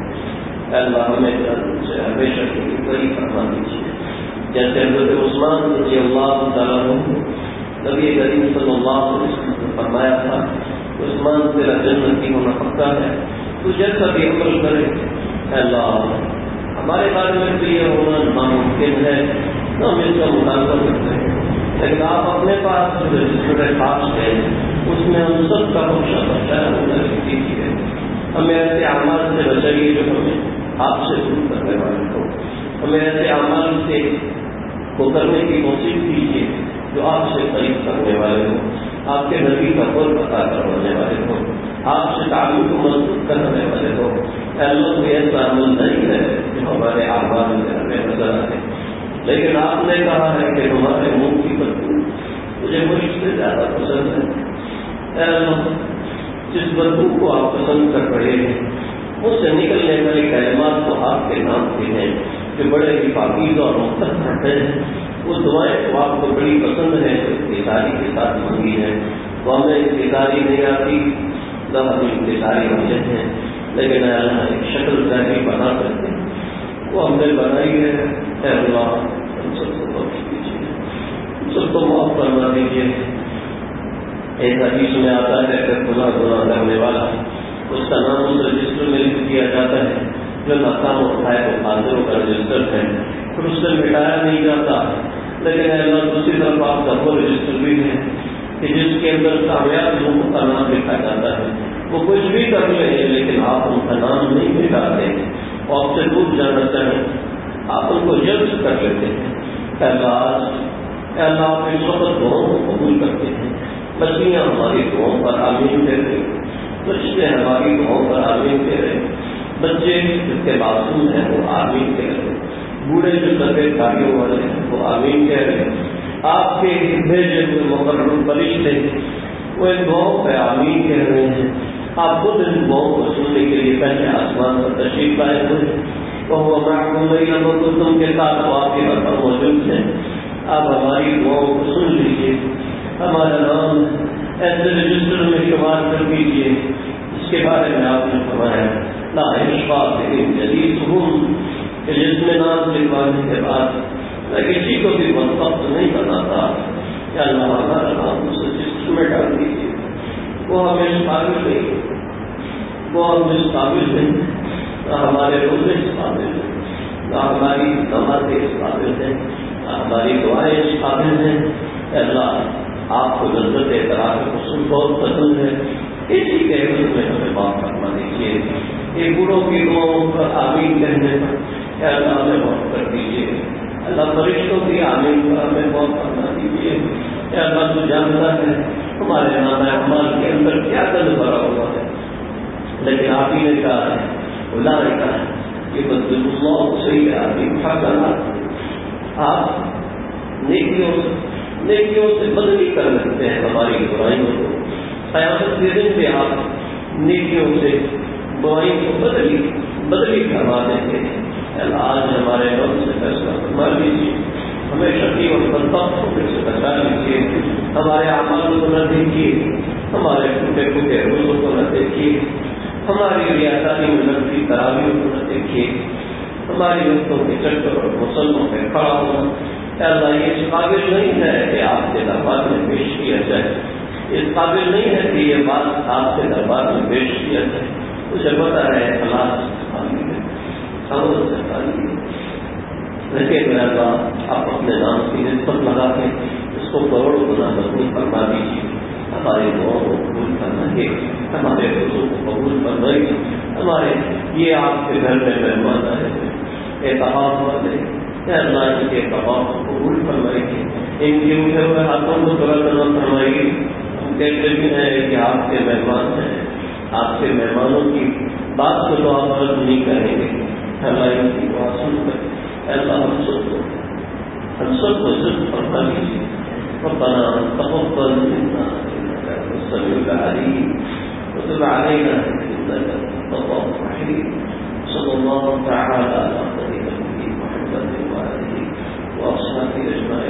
اے اللہ ہمیں جہنم سے ہمیشہ کے لیے بری فرما دیجیے. جیسے حضرت عثمان رضی اللہ تعالیٰ عنہ نبی کریم صلی اللہ علیہ وسلم نے فرمایا تھا عثمان تیرا جنتی ہونا پکا ہے، تو جیسا بھی عمل کرے. اے اللہ ہمارے بارے میں تو یہ ہونا ناممکن ہے، نہ ہم اس کا مطالبہ کرتے ہیں، لیکن آپ اپنے پاس جو رجسٹر خاص ہے اس میں ہم سب کا بخشا بچایا ہونا دیجیے. ہمیں ایسے اعمال سے بچائیے جو ہمیں آپ سے دور کرنے والے ہو. ہمیں ایسے اعمال سے کو کرنے کی کوشش کیجیے جو آپ سے قریب کرنے والے ہو، آپ کے نبی کا قول پتا کروانے والے ہو، آپ سے تعلق کو مضبوط کرنے والے ہو. اللہ کوئی ایسا عمل نہیں ہے جو ہمارے اعمال میں ہمیں نظر آئے، لیکن آپ نے کہا ہے کہ ہمارے منہ کی بدبو مجھے مجھ سے زیادہ پسند ہے. اے اللہ جس بدبو کو آپ پسند کر رہے ہیں اس سے نکلنے والے کلمات تو آپ کے نام کے ہیں جو بڑے ہی پاکیزہ اور مختصر ہیں. وہ دعائیں تو آپ کو بڑی پسند ہیں جو انتظاری کے ساتھ مانگی ہیں. وہ ہمیں انتظاری نہیں آتی نہ ہمیں انتظاری ہوتے ہیں، لیکن اللہ ایک شکل ظاہری بنا کرتے ہیں وہ ہم نے بنائی ہے. اے اللہ ہم سب کو بخش دیجیے، سب کو معاف فرما دیجیے. ایک حدیث میں آتا ہے کہ گناہ کرنے والا اس کا نام اس رجسٹر میں لکھ دیا جاتا ہے جو ناکام اٹھائے وہ حاضروں کا رجسٹر ہے، پھر اس سے مٹایا نہیں جاتا. لیکن اللہ دوسری طرف آپ کا وہ رجسٹر بھی ہے کہ جس کے اندر کامیاب لوگوں کا نام لکھا جاتا ہے وہ کچھ بھی کر لیں لیکن آپ ان کا نام نہیں مٹاتے ہیں، اور آپ سے دور جانا چاہیں آپ ان کو جذب کر لیتے ہیں۔ اے اللہ آپ اس وقت دعاؤں کو قبول کرتے ہیں، بچیاں ہماری دعاؤں پر آمین کہہ رہے، بچے ہماری دعاؤں پر آمین کہہ رہے، بچے جس کے معصوم ہیں وہ آمین کہہ رہے، بوڑھے جو لبے داڑھیوں والے ہیں وہ آمین کہہ رہے، آپ کے بھیجے ہوئے مقرر فرشتے وہ ان دعاؤں پہ آمین کہہ رہے ہیں۔ آپ خود ان دعاؤں کو سننے کے لیے پہلے آسمان پر تشریف لائے ہوئے تو وہ تم کے ساتھ وہ آپ کے گھر پر موجود ہیں۔ آپ ہماری دعاؤں کو سن لیجیے، ہمارا نام ایسے رجسٹر میں شمار کر دیجیے جس کے بارے میں آپ نے فرمایا لا اشفاق جدید ہوں کہ جس میں نام لکھوانے کے بعد میں کسی کو بھی منتخب نہیں بناتا کہ اللہ ہمارا نام اس رجسٹر میں ڈال دیجیے۔ وہ ہمیں اس قابل نہیں، وہ ہم اس قابل نہیں، نہ ہمارے روزے اس قابل ہیں، نہ ہماری نمازیں اس قابل ہیں، نہ ہماری دعائیں اس قابل ہیں۔ اللہ آپ کو لذت اعتراف حسن بہت پسند ہے، اسی کے حصول میں ہمیں معاف فرما دیجیے۔ یہ بوڑھوں کی دعاؤں پر آمین کہنے پر اللہ ہمیں معاف کر دیجیے، اللہ فرشتوں کی آمین پر ہمیں معاف فرما دیجیے۔ اللہ تو جانتا ہے ہمارے نام اعمال کے اندر کیا دل بھرا ہوا ہے، لیکن آپ ہی نے کہا ہے اللہ نے کہا ہے کہ بدل اللہ صحیح ہے آپ نیکیوں سے بدلی کر سکتے ہیں ہماری برائیوں کو، قیامت کے دن پہ آپ نیکیوں سے برائی کو بدلی کروا دیتے ہیں۔ اللہ آج ہمارے رب سے فیصلہ فرما لیجیے، ہمیں شقی اور بدبخت ہونے سے بچا لیجیے، ہمارے اعمال کو نہ دیکھیے، ہمارے ٹوٹے پھوٹے روزوں کو نہ دیکھیے، ہماری ریاستانی ملک کی تراویحوں کو نہ دیکھیے، ہماری عورتوں کے چکر اور مسلموں پہ کھڑا ہونا اللہ یہ اس قابل نہیں ہے کہ آپ کے دربار میں پیش کیا جائے، اس قابل نہیں ہے کہ یہ بات آپ کے دربار میں پیش کیا جائے۔ مجھے پتا ہے لیکن آپ اپنے نام کی نسبت لگا کے اس کو کروڑوں گنا مضبوط فرما دیجیے، ہمارے دعاؤں کو قبول فرمائیے، ہمارے روزوں کو قبول فرمائیے، ہمارے یہ آپ کے گھر میں مہمان آئے ہوئے اعتماد والے اللہ ان کے اعتماد کو قبول فرمائیے، ان کے اٹھے ہوئے ہاتھوں کو ترنت فرمائیے۔ ہم کہتے بھی ہیں کہ آپ کے مہمان ہیں، آپ کے مہمانوں کی بات کو تو آپ رد نہیں کریں گے، اللہ ان کی بات سن کر اللہ ہم سب کو صرف فرما لیجیے۔ ربنا تقبل منا انك انت السميع العليم وتب علينا انك انت التواب الرحيم صلى الله تعالى على نبينا محمد وآله وأصحابه أجمعين۔